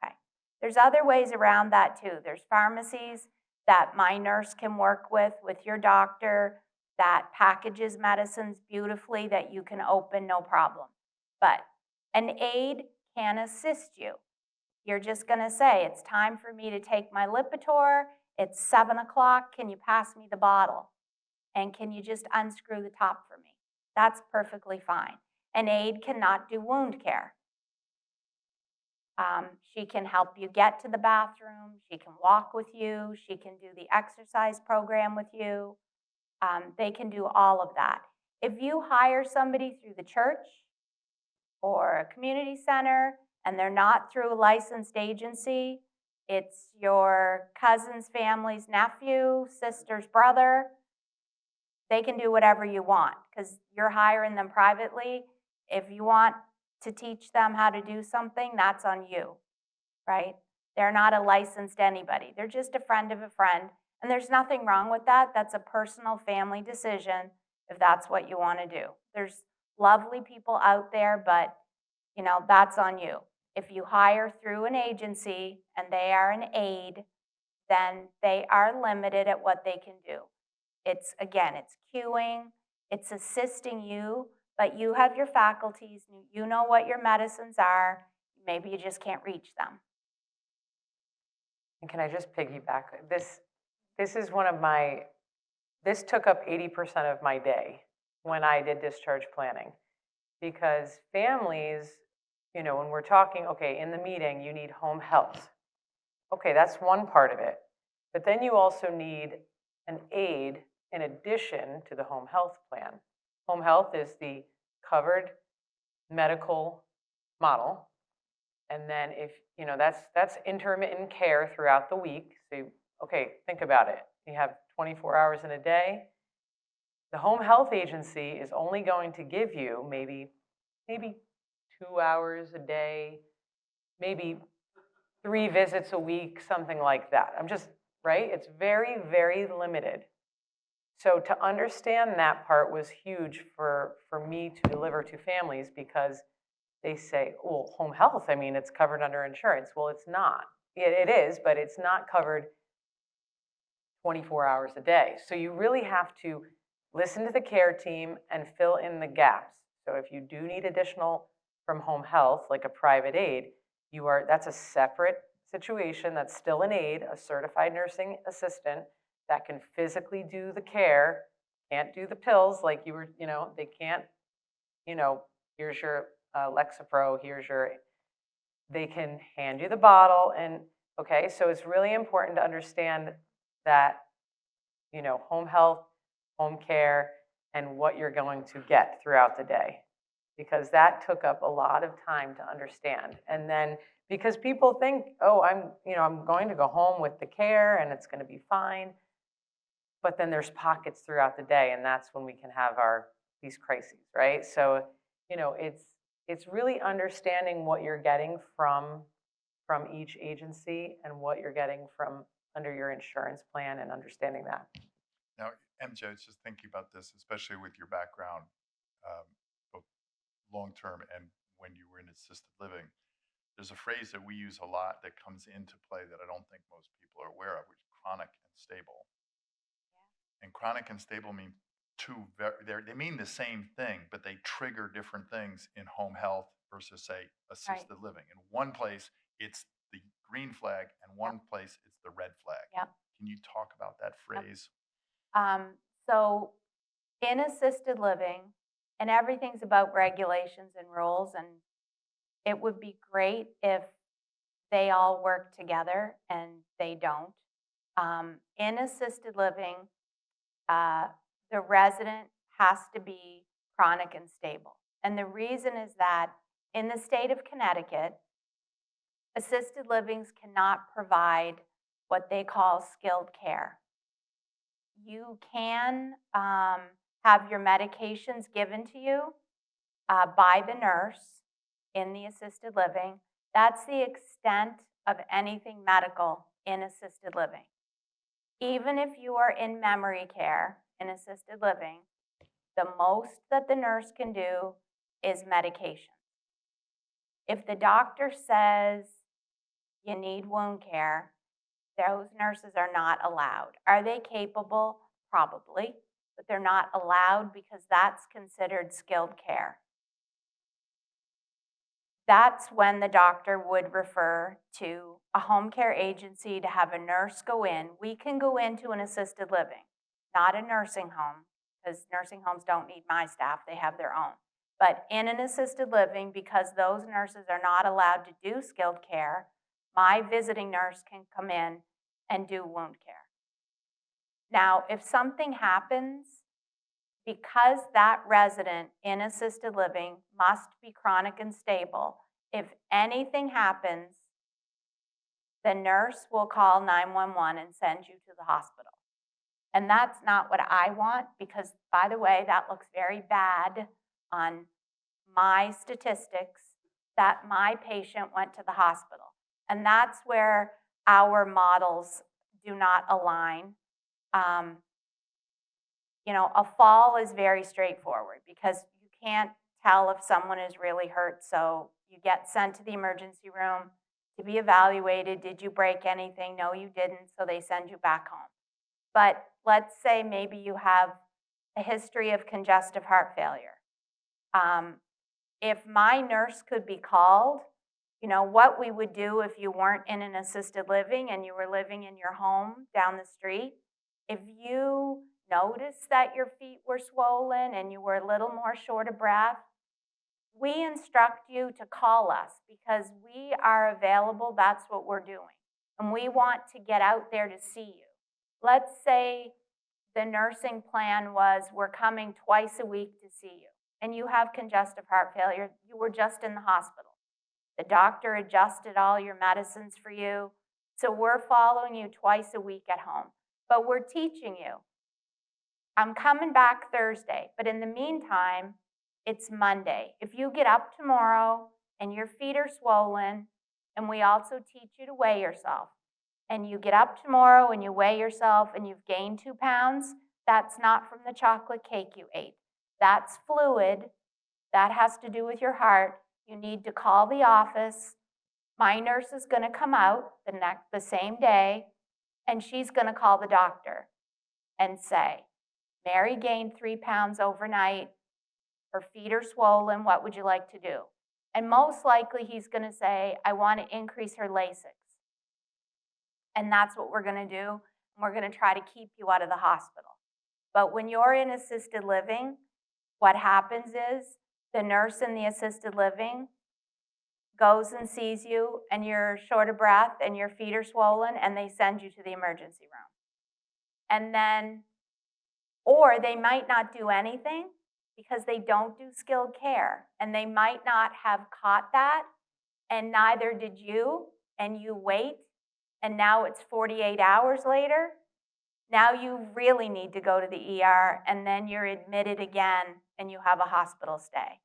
Okay, there's other ways around that too. There's pharmacies that my nurse can work with your doctor that packages medicines beautifully that you can open, no problem. But an aide can assist you. You're just going to say, it's time for me to take my Lipitor. It's 7 o'clock. Can you pass me the bottle? And can you just unscrew the top for me? That's perfectly fine. An aide cannot do wound care. She can help you get to the bathroom. She can walk with you. She can do the exercise program with you. They can do all of that. If you hire somebody through the church or a community center and they're not through a licensed agency, it's your cousin's family's nephew, sister's brother, they can do whatever you want because you're hiring them privately. If you want to teach them how to do something, that's on you, right? They're not a licensed anybody. They're just a friend of a friend. And there's nothing wrong with that. That's a personal family decision if that's what you want to do. There's lovely people out there, but you know, that's on you. If you hire through an agency and they are an aide, then they are limited at what they can do. It's, again, it's cueing, it's assisting you, but you have your faculties, you know what your medicines are, maybe you just can't reach them. And can I just piggyback? This is one of my, this took up 80% of my day when I did discharge planning. Because families, you know, when we're talking, okay, in the meeting, you need home health. Okay, that's one part of it. But then you also need an aide in addition to the home health plan. Home health is the covered medical model. And then if, you know, that's intermittent care throughout the week. So, okay, think about it. You have 24 hours in a day. The home health agency is only going to give you maybe 2 hours a day, maybe 3 visits a week, something like that. I'm just, right? It's very, very limited. So to understand that part was huge for me to deliver to families because they say, well, home health, I mean, it's covered under insurance. Well, it's not. It is, but it's not covered 24 hours a day. So you really have to listen to the care team and fill in the gaps. So if you do need additional from home health, like a private aide, that's a separate situation. That's still an aide, a certified nursing assistant that can physically do the care, can't do the pills like you were, you know, they can't, you know, here's your Lexapro, here's your, they can hand you the bottle and, okay, so it's really important to understand that, you know, home health, home care, and what you're going to get throughout the day. Because that took up a lot of time to understand. And then because people think, oh, I'm going to go home with the care and it's going to be fine. But then there's pockets throughout the day, and that's when we can have these crises, right? So, you know, it's really understanding what you're getting from each agency and what you're getting from under your insurance plan and understanding that. Now, MJ, I was just thinking about this, especially with your background, both long-term and when you were in assisted living. There's a phrase that we use a lot that comes into play that I don't think most people are aware of, which is chronic and stable. And chronic and stable mean they mean the same thing, but they trigger different things in home health versus, say, assisted living. In one place, it's the green flag, and one place, it's the red flag. Yep. Can you talk about that phrase? So in assisted living, and everything's about regulations and rules, and it would be great if they all work together, and they don't. In assisted living, the resident has to be chronic and stable. And the reason is that in the state of Connecticut, assisted livings cannot provide what they call skilled care. You can have your medications given to you by the nurse in the assisted living. That's the extent of anything medical in assisted living. Even if you are in memory care in assisted living, the most that the nurse can do is medication. If the doctor says you need wound care, those nurses are not allowed. Are they capable? Probably, but they're not allowed because that's considered skilled care. That's when the doctor would refer to a home care agency to have a nurse go in. We can go into an assisted living, not a nursing home, because nursing homes don't need my staff, they have their own. But in an assisted living, because those nurses are not allowed to do skilled care, my visiting nurse can come in and do wound care. Now, if something happens, because that resident in assisted living must be chronic and stable, if anything happens, the nurse will call 911 and send you to the hospital. And that's not what I want because, by the way, that looks very bad on my statistics that my patient went to the hospital. And that's where our models do not align. A fall is very straightforward because you can't tell if someone is really hurt. So you get sent to the emergency room to be evaluated. Did you break anything? No, you didn't. So they send you back home. But let's say maybe you have a history of congestive heart failure. If my nurse could be called, what we would do if you weren't in an assisted living and you were living in your home down the street, if you noticed that your feet were swollen and you were a little more short of breath, we instruct you to call us because we are available. That's what we're doing. And we want to get out there to see you. Let's say the nursing plan was we're coming twice a week to see you and you have congestive heart failure. You were just in the hospital. The doctor adjusted all your medicines for you. So we're following you twice a week at home. But we're teaching you. I'm coming back Thursday, but in the meantime, it's Monday. If you get up tomorrow and your feet are swollen, and we also teach you to weigh yourself, and you get up tomorrow and you weigh yourself and you've gained 2 pounds, that's not from the chocolate cake you ate. That's fluid. That has to do with your heart. You need to call the office. My nurse is going to come out the same day, and she's going to call the doctor and say, Mary gained 3 pounds overnight. Her feet are swollen. What would you like to do? And most likely he's going to say, I want to increase her Lasix. And that's what we're going to do. And we're going to try to keep you out of the hospital. But when you're in assisted living, what happens is the nurse in the assisted living goes and sees you and you're short of breath and your feet are swollen and they send you to the emergency room. And then, or they might not do anything because they don't do skilled care and they might not have caught that and neither did you, and you wait and now it's 48 hours later. Now you really need to go to the ER and then you're admitted again and you have a hospital stay.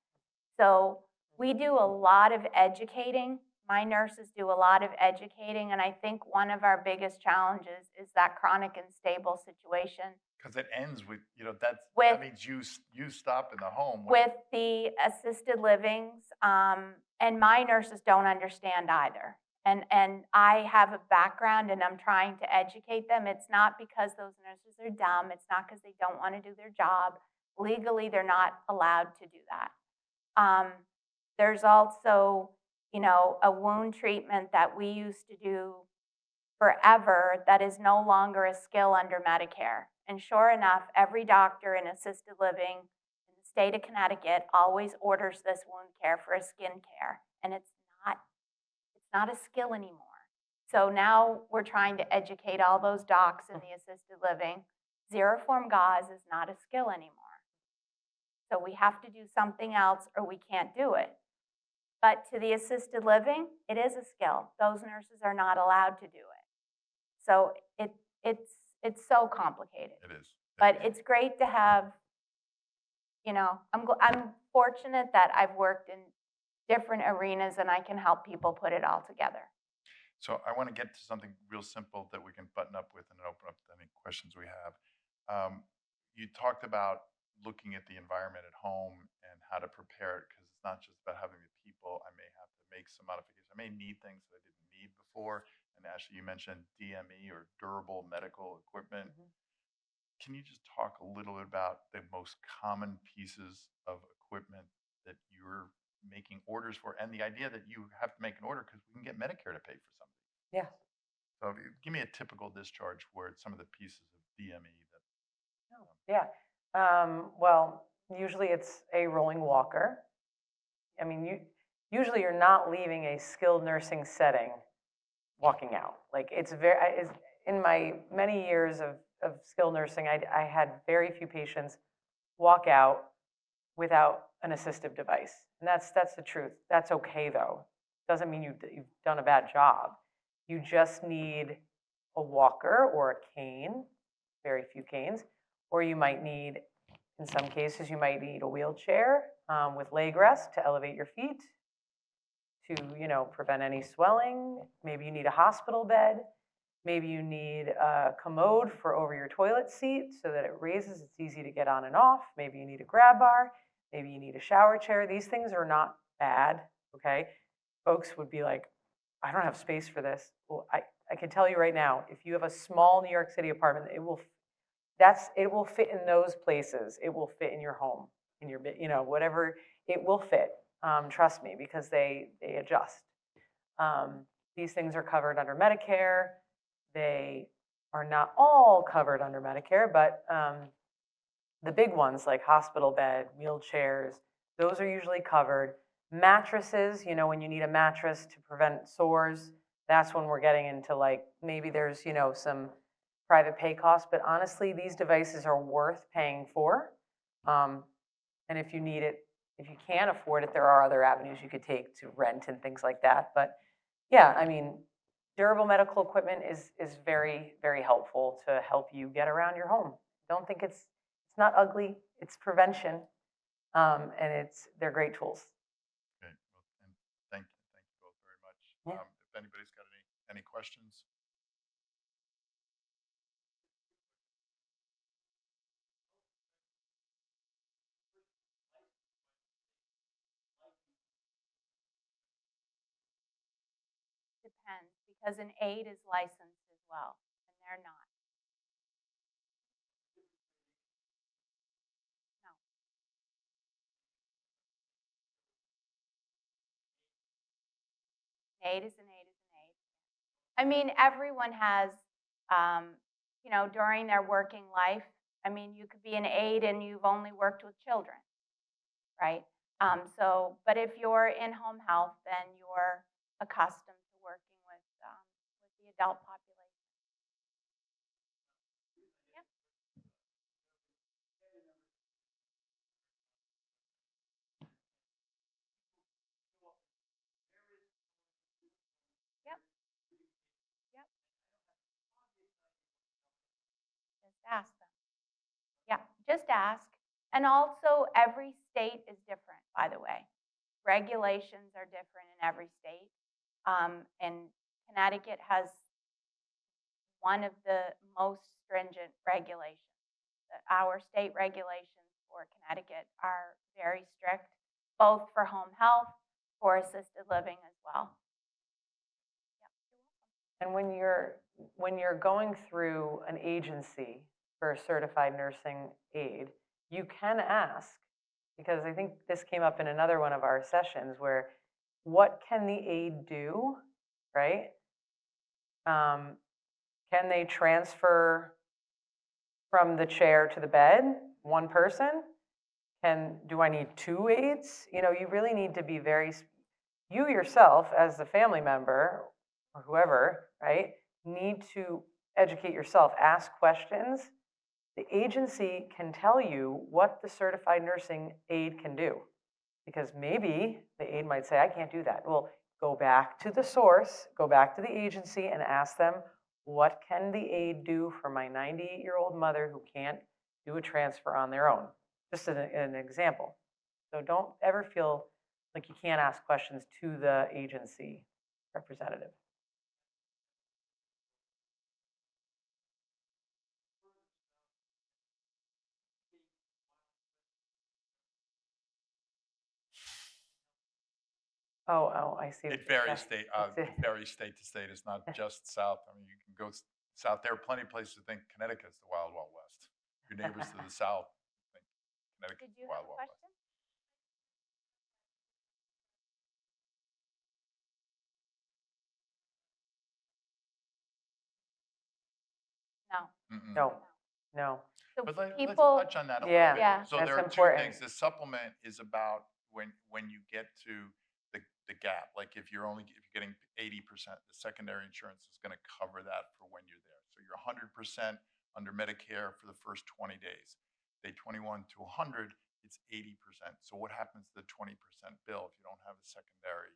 So we do a lot of educating. My nurses do a lot of educating, and I think one of our biggest challenges is that chronic and stable situation Because it ends with, With- that means you stop in the home. with the assisted livings, and my nurses don't understand either. And I have a background and I'm trying to educate them. It's not because those nurses are dumb. It's not because they don't want to do their job. Legally, they're not allowed to do that. There's also, a wound treatment that we used to do forever that is no longer a skill under Medicare. And sure enough, every doctor in assisted living in the state of Connecticut always orders this wound care for a skin care. And it's not a skill anymore. So now we're trying to educate all those docs in the assisted living. Xeroform gauze is not a skill anymore. So we have to do something else or we can't do it. But to the assisted living, it is a skill. Those nurses are not allowed to do it. So it's so complicated. It is. But it's great to have, I'm fortunate that I've worked in different arenas and I can help people put it all together. So I want to get to something real simple that we can button up with and open up to any questions we have. You talked about looking at the environment at home and how to prepare it, because it's not just about having the people. I may have to make some modifications. I may need things that I didn't need before. And Ashley, you mentioned DME or durable medical equipment. Can you just talk a little bit about the most common pieces of equipment that you're making orders for, and the idea that you have to make an order because we can get Medicare to pay for something? Yeah. So give me a typical discharge where it's some of the pieces of DME that. Yeah. Well, usually it's a rolling walker. I mean, usually you're not leaving a skilled nursing setting walking out. Like in my many years of skilled nursing, I had very few patients walk out without an assistive device. And that's the truth. That's okay though. Doesn't mean you've done a bad job. You just need a walker or a cane, very few canes, or you might need, in some cases, you might need a wheelchair with leg rest to elevate your feet, to prevent any swelling. Maybe you need a hospital bed. Maybe you need a commode for over your toilet seat so that it raises, it's easy to get on and off. Maybe you need a grab bar. Maybe you need a shower chair. These things are not bad, okay? Folks would be like, I don't have space for this. Well, I can tell you right now, if you have a small New York City apartment, it will fit in those places. It will fit in your home, in your, whatever, it will fit. Trust me, because they adjust. These things are covered under Medicare. They are not all covered under Medicare, but the big ones like hospital bed, wheelchairs, those are usually covered. Mattresses, when you need a mattress to prevent sores, that's when we're getting into like, maybe there's, some private pay costs, but honestly, these devices are worth paying for. And if you need it, if you can't afford it, there are other avenues you could take to rent and things like that. But yeah, I mean, durable medical equipment is very, very helpful to help you get around your home. Don't think it's not ugly, it's prevention, and they're great tools. Okay, well, and thank you both very much. Yeah. If anybody's got any questions. Depends, because an aide is licensed as well, and they're not. No. An aide is an aide is an aide. I mean, everyone has, during their working life, I mean, you could be an aide and you've only worked with children, right? But if you're in home health, then you're accustomed to working with the adult population. Yep. Yep. Yep. Just ask them. Yeah, just ask. And also, every state is different, by the way. Regulations are different in every state. And Connecticut has one of the most stringent regulations. Our state regulations for Connecticut are very strict, both for home health, for assisted living as well. And when you're going through an agency for a certified nursing aide, you can ask, because I think this came up in another one of our sessions, where what can the aide do, right? Can they transfer from the chair to the bed, one person? Do I need two aides? You know, you really need to be you yourself as the family member or whoever, right, need to educate yourself, ask questions. The agency can tell you what the certified nursing aide can do, because maybe the aide might say, I can't do that. Well, go back to the source, go back to the agency and ask them, what can the aide do for my 98-year-old mother who can't do a transfer on their own? Just an example. So don't ever feel like you can't ask questions to the agency representative. Oh, I see. It varies state to state. It's not just south. I mean, you can go south. There are plenty of places to think Connecticut's the wild, wild west. Your neighbors to the south think Connecticut's Did you the have wild, a wild west. question? No. Mm-mm. No. So But let's people, touch on that a little Yeah. bit. Yeah. So That's there are important. two things. The supplement is about when you get to the gap. Like if you're getting 80%, the secondary insurance is going to cover that for when you're there. So you're 100% under Medicare for the first 20 days. Day 21 to 100, it's 80%. So what happens to the 20% bill if you don't have a secondary?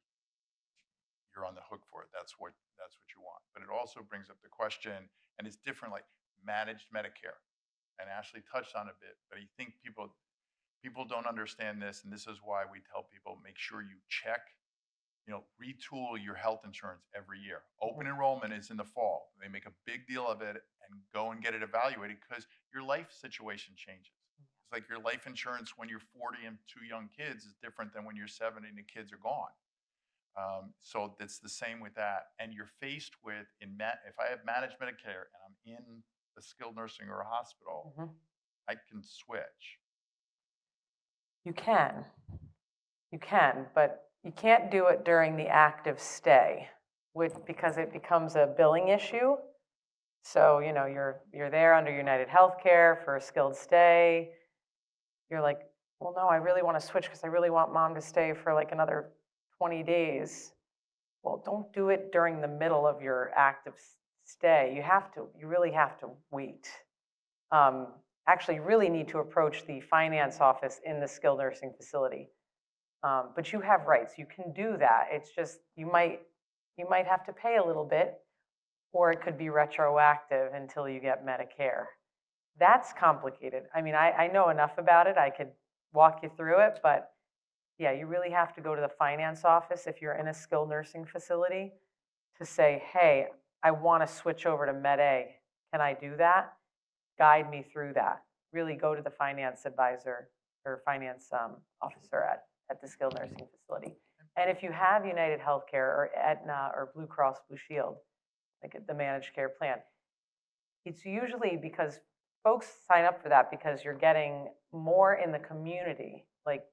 You're on the hook for it. That's what you want. But it also brings up the question, and it's different, like managed Medicare. And Ashley touched on it a bit, but I think people don't understand this, and this is why we tell people make sure you check, retool your health insurance every year. Open enrollment is in the fall. They make a big deal of it and go and get it evaluated because your life situation changes. It's like your life insurance when you're 40 and two young kids is different than when you're 70 and the kids are gone. So it's the same with that. And you're faced with, if I have managed Medicare and I'm in a skilled nursing or a hospital, I can switch. You can, but you can't do it during the active stay, because it becomes a billing issue. So, you're there under United Healthcare for a skilled stay. You're like, well, no, I really want to switch because I really want mom to stay for like another 20 days. Well, don't do it during the middle of your active stay. You really have to wait. Actually, you really need to approach the finance office in the skilled nursing facility. But you have rights. You can do that. It's just you might have to pay a little bit, or it could be retroactive until you get Medicare. That's complicated. I mean, I know enough about it. I could walk you through it, but yeah, you really have to go to the finance office if you're in a skilled nursing facility to say, hey, I want to switch over to Med A. Can I do that? Guide me through that. Really go to the finance advisor or finance officer at the skilled nursing facility. And if you have United Healthcare or Aetna or Blue Cross Blue Shield, like the managed care plan, it's usually because folks sign up for that because you're getting more in the community. Like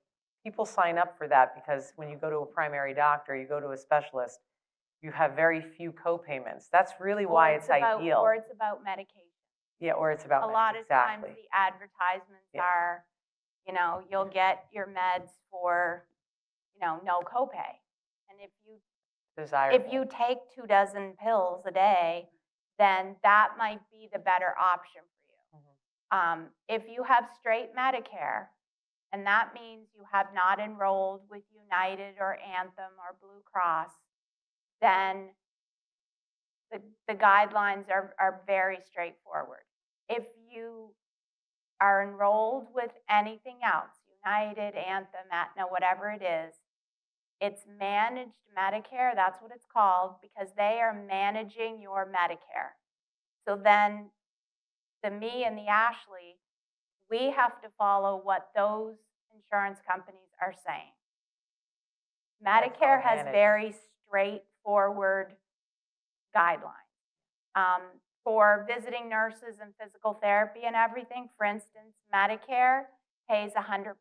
people sign up for that because when you go to a primary doctor, you go to a specialist, you have very few co-payments. That's really why it's ideal. Or it's about medication. Yeah, or it's about a lot of times exactly. the advertisements Yeah. are You know, you'll get your meds for, you know, no copay. And if you Desirable. take 2 dozen pills a day, then that might be the better option for you. If you have straight Medicare, and that means you have not enrolled with United or Anthem or Blue Cross, then the guidelines are very straightforward. If you are enrolled with anything else, United, Anthem, Aetna, whatever it is, it's managed Medicare, that's what it's called, because they are managing your Medicare. So then the me and the Ashley, we have to follow what those insurance companies are saying. Medicare has managed. very straightforward guidelines. For visiting nurses and physical therapy and everything, for instance, Medicare pays 100%,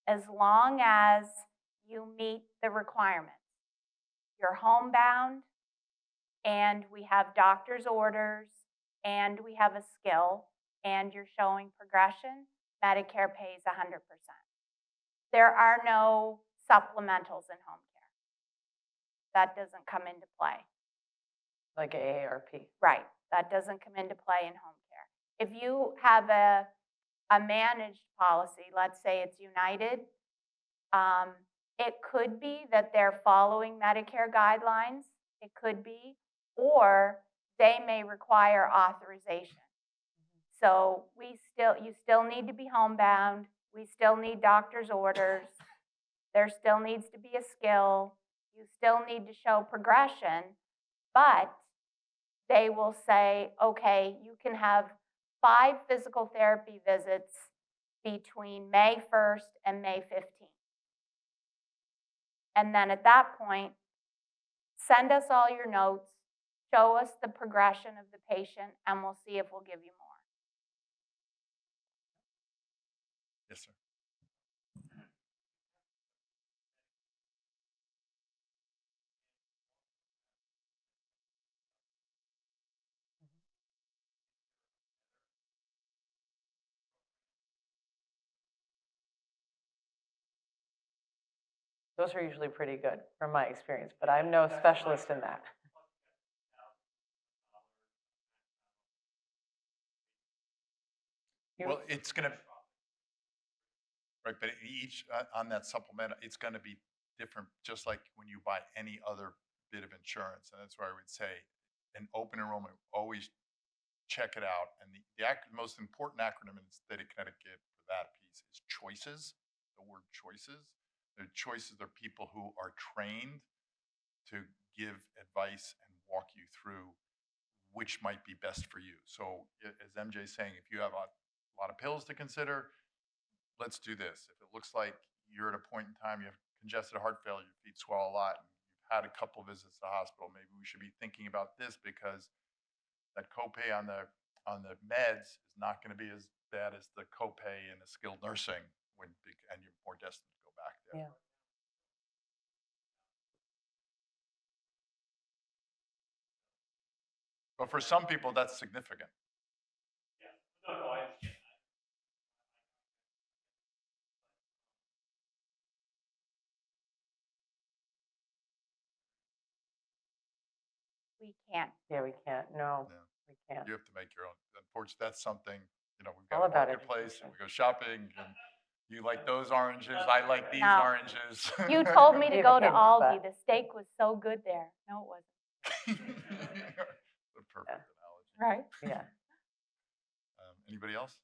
as long as you meet the requirements. You're homebound, and we have doctor's orders, and we have a skill, and you're showing progression, Medicare pays 100%. There are no supplementals in home care. That doesn't come into play. Like AARP. Right, that doesn't come into play in home care. If you have a managed policy, let's say it's United, it could be that they're following Medicare guidelines, it could be, or they may require authorization. So you still need to be homebound, we still need doctor's orders, there still needs to be a skill, you still need to show progression, but they will say, okay, you can have 5 physical therapy visits between May 1st and May 15th. And then at that point, send us all your notes, show us the progression of the patient, and we'll see if we'll give you more. Yes, sir. Those are usually pretty good from my experience, but I'm no specialist in that. Well, it's going to, right, but each, on that supplement, it's going to be different, just like when you buy any other bit of insurance. And that's why I would say an open enrollment, always check it out. And the most important acronym in the state of Connecticut for that piece is choices, the word choices. The choices are people who are trained to give advice and walk you through which might be best for you. So as MJ's saying, if you have a lot of pills to consider, let's do this. If it looks like you're at a point in time, you have congested heart failure, your feet swell a lot, and you've had a couple visits to the hospital, maybe we should be thinking about this, because that copay on the meds is not going to be as bad as the copay in a skilled nursing and you're more destined to go back there. Yeah. But for some people, that's significant. We can't. Yeah, we can't. No, No. we can't. You have to make your own. Unfortunately, that's something, we've All got a about marketplace, and education. we go shopping, and you like those oranges, I like these No. oranges. You told me to We go have to hints, Aldi, but- the steak was so good there. No, it wasn't. The perfect analogy. Right? Yeah. Anybody else?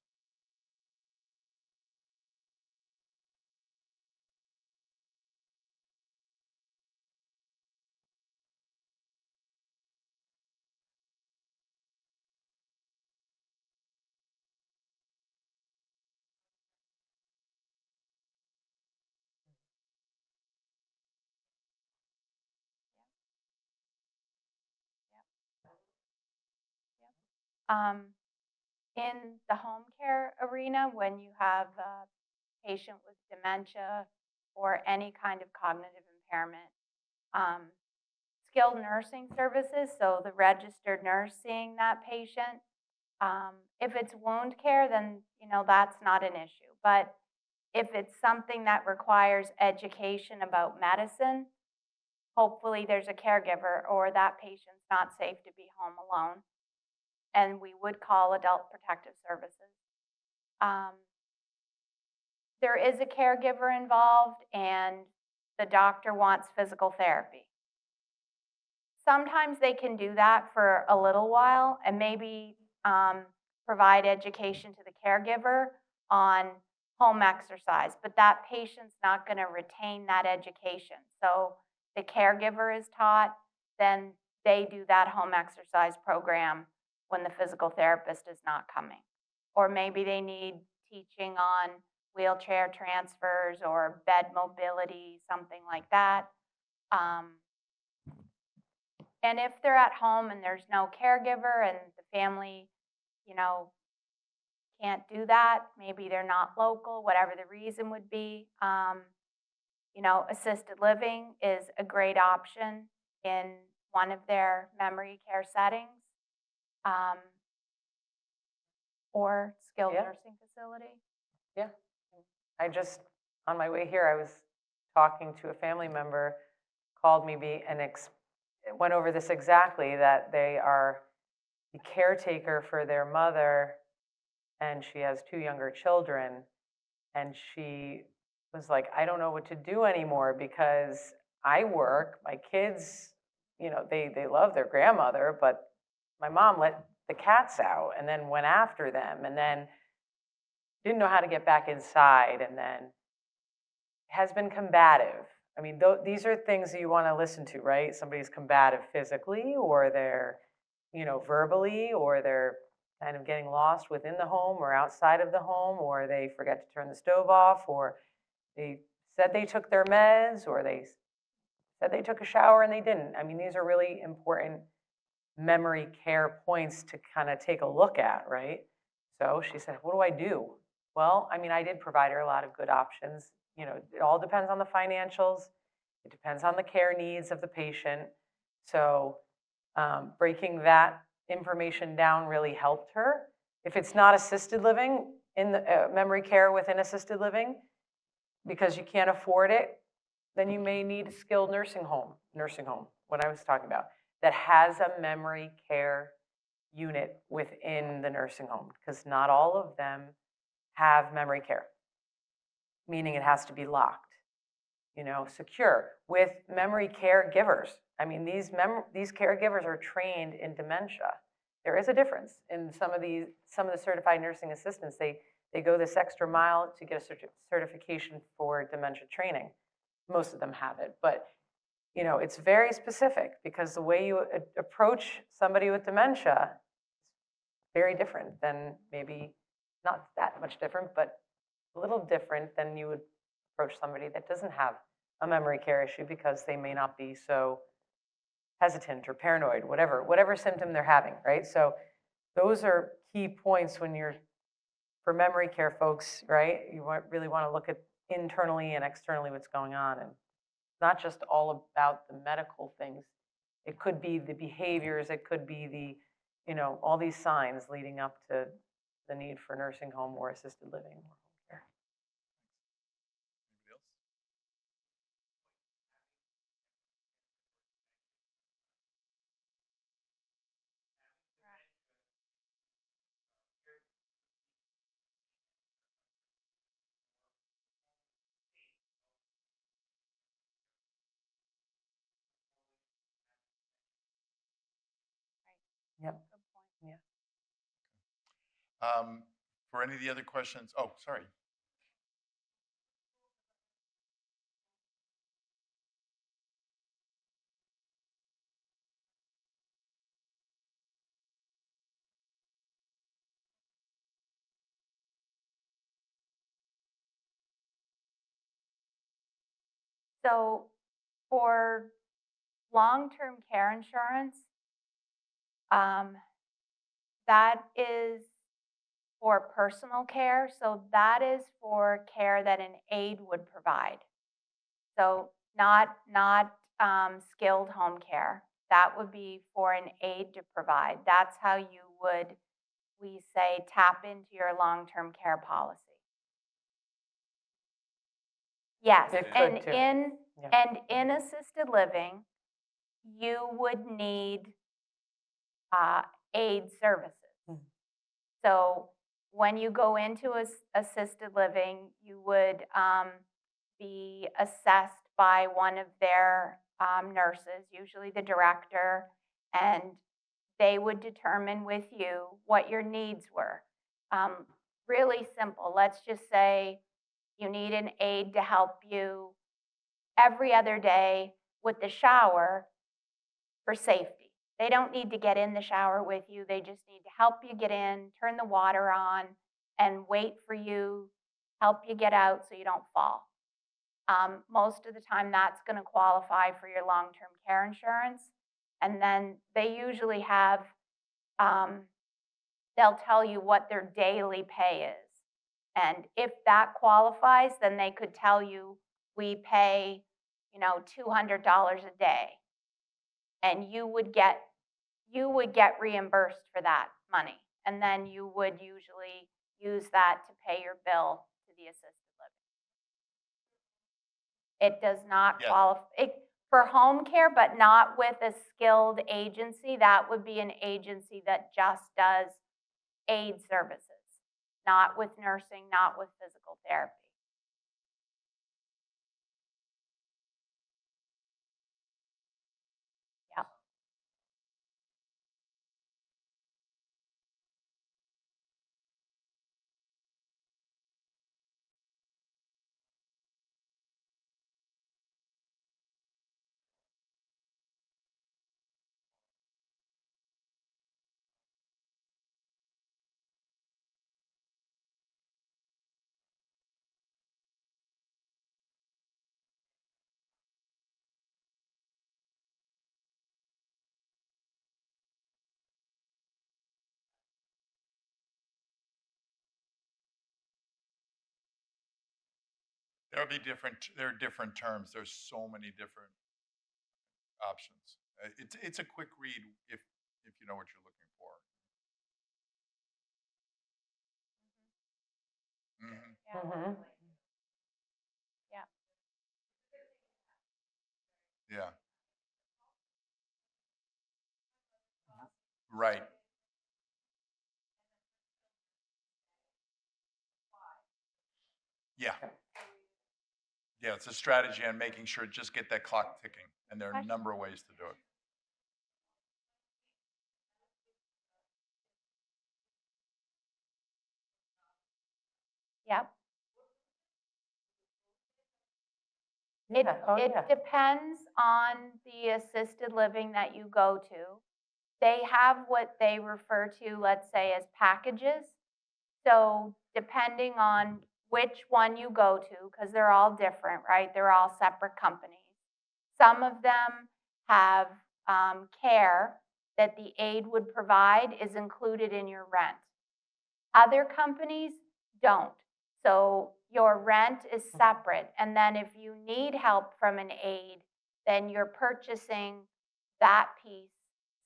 In the home care arena, when you have a patient with dementia or any kind of cognitive impairment, skilled nursing services, so the registered nurse seeing that patient, If it's wound care, then, that's not an issue. But if it's something that requires education about medicine, hopefully there's a caregiver or that patient's not safe to be home alone. And we would call Adult Protective Services. Um, there is a caregiver involved and the doctor wants physical therapy. Sometimes they can do that for a little while and maybe provide education to the caregiver on home exercise, but that patient's not going to retain that education. So the caregiver is taught, then they do that home exercise program when the physical therapist is not coming. Or maybe they need teaching on wheelchair transfers or bed mobility, something like that. And if they're at home and there's no caregiver and the family, you know, can't do that, maybe they're not local, whatever the reason would be, assisted living is a great option in one of their memory care settings, um, or skilled Yeah. nursing facility. Yeah. On my way here, I was talking to a family member, called me and went over this exactly, that they are the caretaker for their mother, and she has 2 younger children. And she was like, I don't know what to do anymore because I work, my kids, they love their grandmother, but my mom let the cats out and then went after them and then didn't know how to get back inside and then has been combative. I mean, these are things that you want to listen to, right? Somebody's combative physically, or they're, verbally, or they're kind of getting lost within the home or outside of the home, or they forget to turn the stove off, or they said they took their meds, or they said they took a shower and they didn't. I mean, these are really important memory care points to kind of take a look at, right? So she said, what do I do? Well, I mean, I did provide her a lot of good options. It all depends on the financials. It depends on the care needs of the patient. So breaking that information down really helped her. If it's not assisted living, in the memory care within assisted living, because you can't afford it, then you may need a skilled nursing home, what I was talking about, that has a memory care unit within the nursing home, because not all of them have memory care, meaning it has to be locked, secure, with memory caregivers. I mean, these caregivers are trained in dementia. There is a difference in some of the certified nursing assistants. They go this extra mile to get a certification for dementia training. Most of them have it, but it's very specific, because the way you approach somebody with dementia is very different than, maybe not that much different, but a little different than you would approach somebody that doesn't have a memory care issue, because they may not be so hesitant or paranoid, whatever symptom they're having, right? So those are key points for memory care folks, right? You really want to look at internally and externally what's going on, and not just all about the medical things. It could be the behaviors, it could be all these signs leading up to the need for nursing home or assisted living or home care. Anybody else? Yep. Good point. Yeah. For any of the other questions, oh, sorry. So for long-term care insurance, that is for personal care. So that is for care that an aide would provide. So not skilled home care. That would be for an aide to provide. That's how you would we say tap into your long-term care policy. Yes, It could and too. Yeah. in assisted living, you would need aid services. Mm. So when you go into assisted living, you would be assessed by one of their nurses, usually the director, and they would determine with you what your needs were. Really simple. Let's just say you need an aide to help you every other day with the shower for safety. They don't need to get in the shower with you. They just need to help you get in, turn the water on, and wait for you, help you get out so you don't fall. Most of the time, that's going to qualify for your long-term care insurance. And then they usually have, they'll tell you what their daily pay is. And if that qualifies, then they could tell you, we pay, $200 a day. And you would get reimbursed for that money. And then you would usually use that to pay your bill to the assisted living. It does not Yes. qualify for home care, but not with a skilled agency. That would be an agency that just does aid services, not with nursing, not with physical therapy. Yep. There are different terms. There's so many different options. It's a quick read if you know what you're looking for. Mhm. Yeah. Mhm. Yeah. Yeah. Right. Yeah. Yeah, it's a strategy on making sure just get that clock ticking, and there are a number of ways to do it. Yep. Yeah. Oh, It yeah. depends on the assisted living that you go to. They have what they refer to, let's say, as packages. So depending on which one you go to, because they're all different, right? They're all separate companies. Some of them have care that the aid would provide is included in your rent. Other companies don't. So your rent is separate. And then if you need help from an aid, then you're purchasing that piece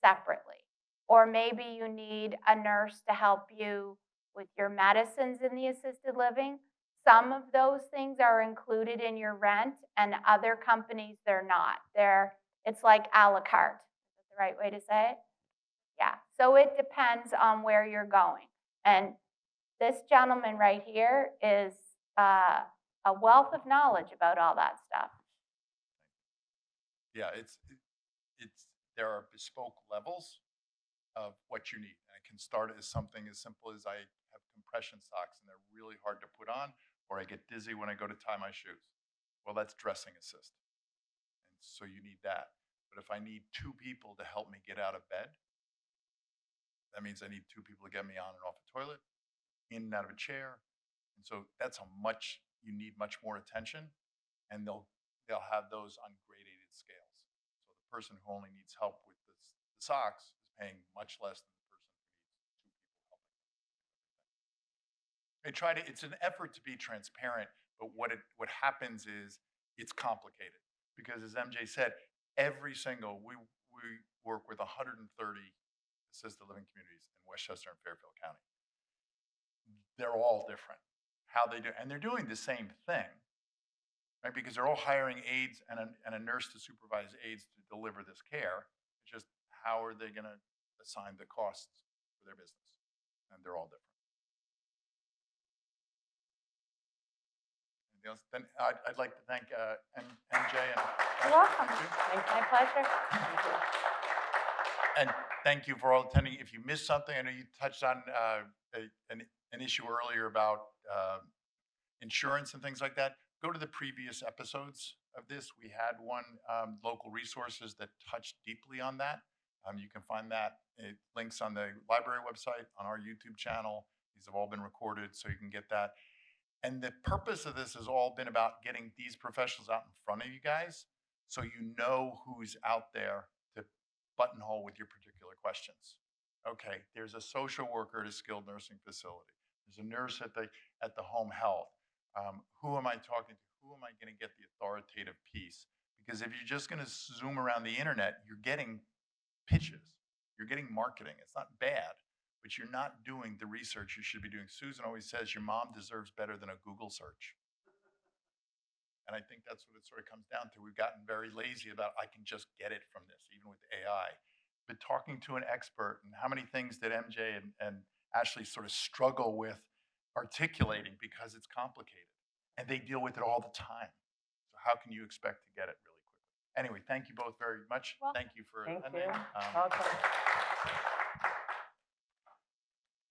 separately. Or maybe you need a nurse to help you with your medicines in the assisted living. Some of those things are included in your rent, and other companies, they're not. It's like a la carte. Is that the right way to say it? Yeah. So it depends on where you're going. And this gentleman right here is a wealth of knowledge about all that stuff. Yeah, it's there are bespoke levels of what you need. And it can start as something as simple as I have compression socks and they're really hard to put on, or I get dizzy when I go to tie my shoes. Well, that's dressing assist. And so you need that. But if I need two people to help me get out of bed, that means I need two people to get me on and off the toilet, in and out of a chair. And so you need much more attention, and they'll have those on gradated scales. So the person who only needs help with the socks is paying much less than the person who needs two people helping them. It's an effort to be transparent, but what happens is it's complicated because as MJ said, we work with 130 assisted living communities in Westchester and Fairfield County. They're all different. How they do, and they're doing the same thing, right? Because they're all hiring aides and a nurse to supervise aides to deliver this care. It's just how are they going to assign the costs for their business? And they're all different. Anything else? Then I'd like to thank MJ and You're welcome. Thank My pleasure. and thank you for all attending. If you missed something, I know you touched on an issue earlier about insurance and things like that. Go to the previous episodes of this. We had one local resources that touched deeply on that. You can find that links on the library website, on our YouTube channel. These have all been recorded, so you can get that. And the purpose of this has all been about getting these professionals out in front of you guys, so you know who's out there to buttonhole with your particular questions. Okay, there's a social worker at a skilled nursing facility. There's a nurse at the home health. Who am I talking to? Who am I going to get the authoritative piece? Because if you're just going to zoom around the internet, you're getting pitches. You're getting marketing. It's not bad, but you're not doing the research you should be doing. Susan always says your mom deserves better than a Google search. And I think that's what it sort of comes down to. We've gotten very lazy about, I can just get it from this, even with AI. But talking to an expert, and how many things that MJ and Ashley sort of struggle with articulating because it's complicated. And they deal with it all the time. So how can you expect to get it really quickly? Anyway, thank you both very much. Well, thank you for Thank attending. you. Welcome.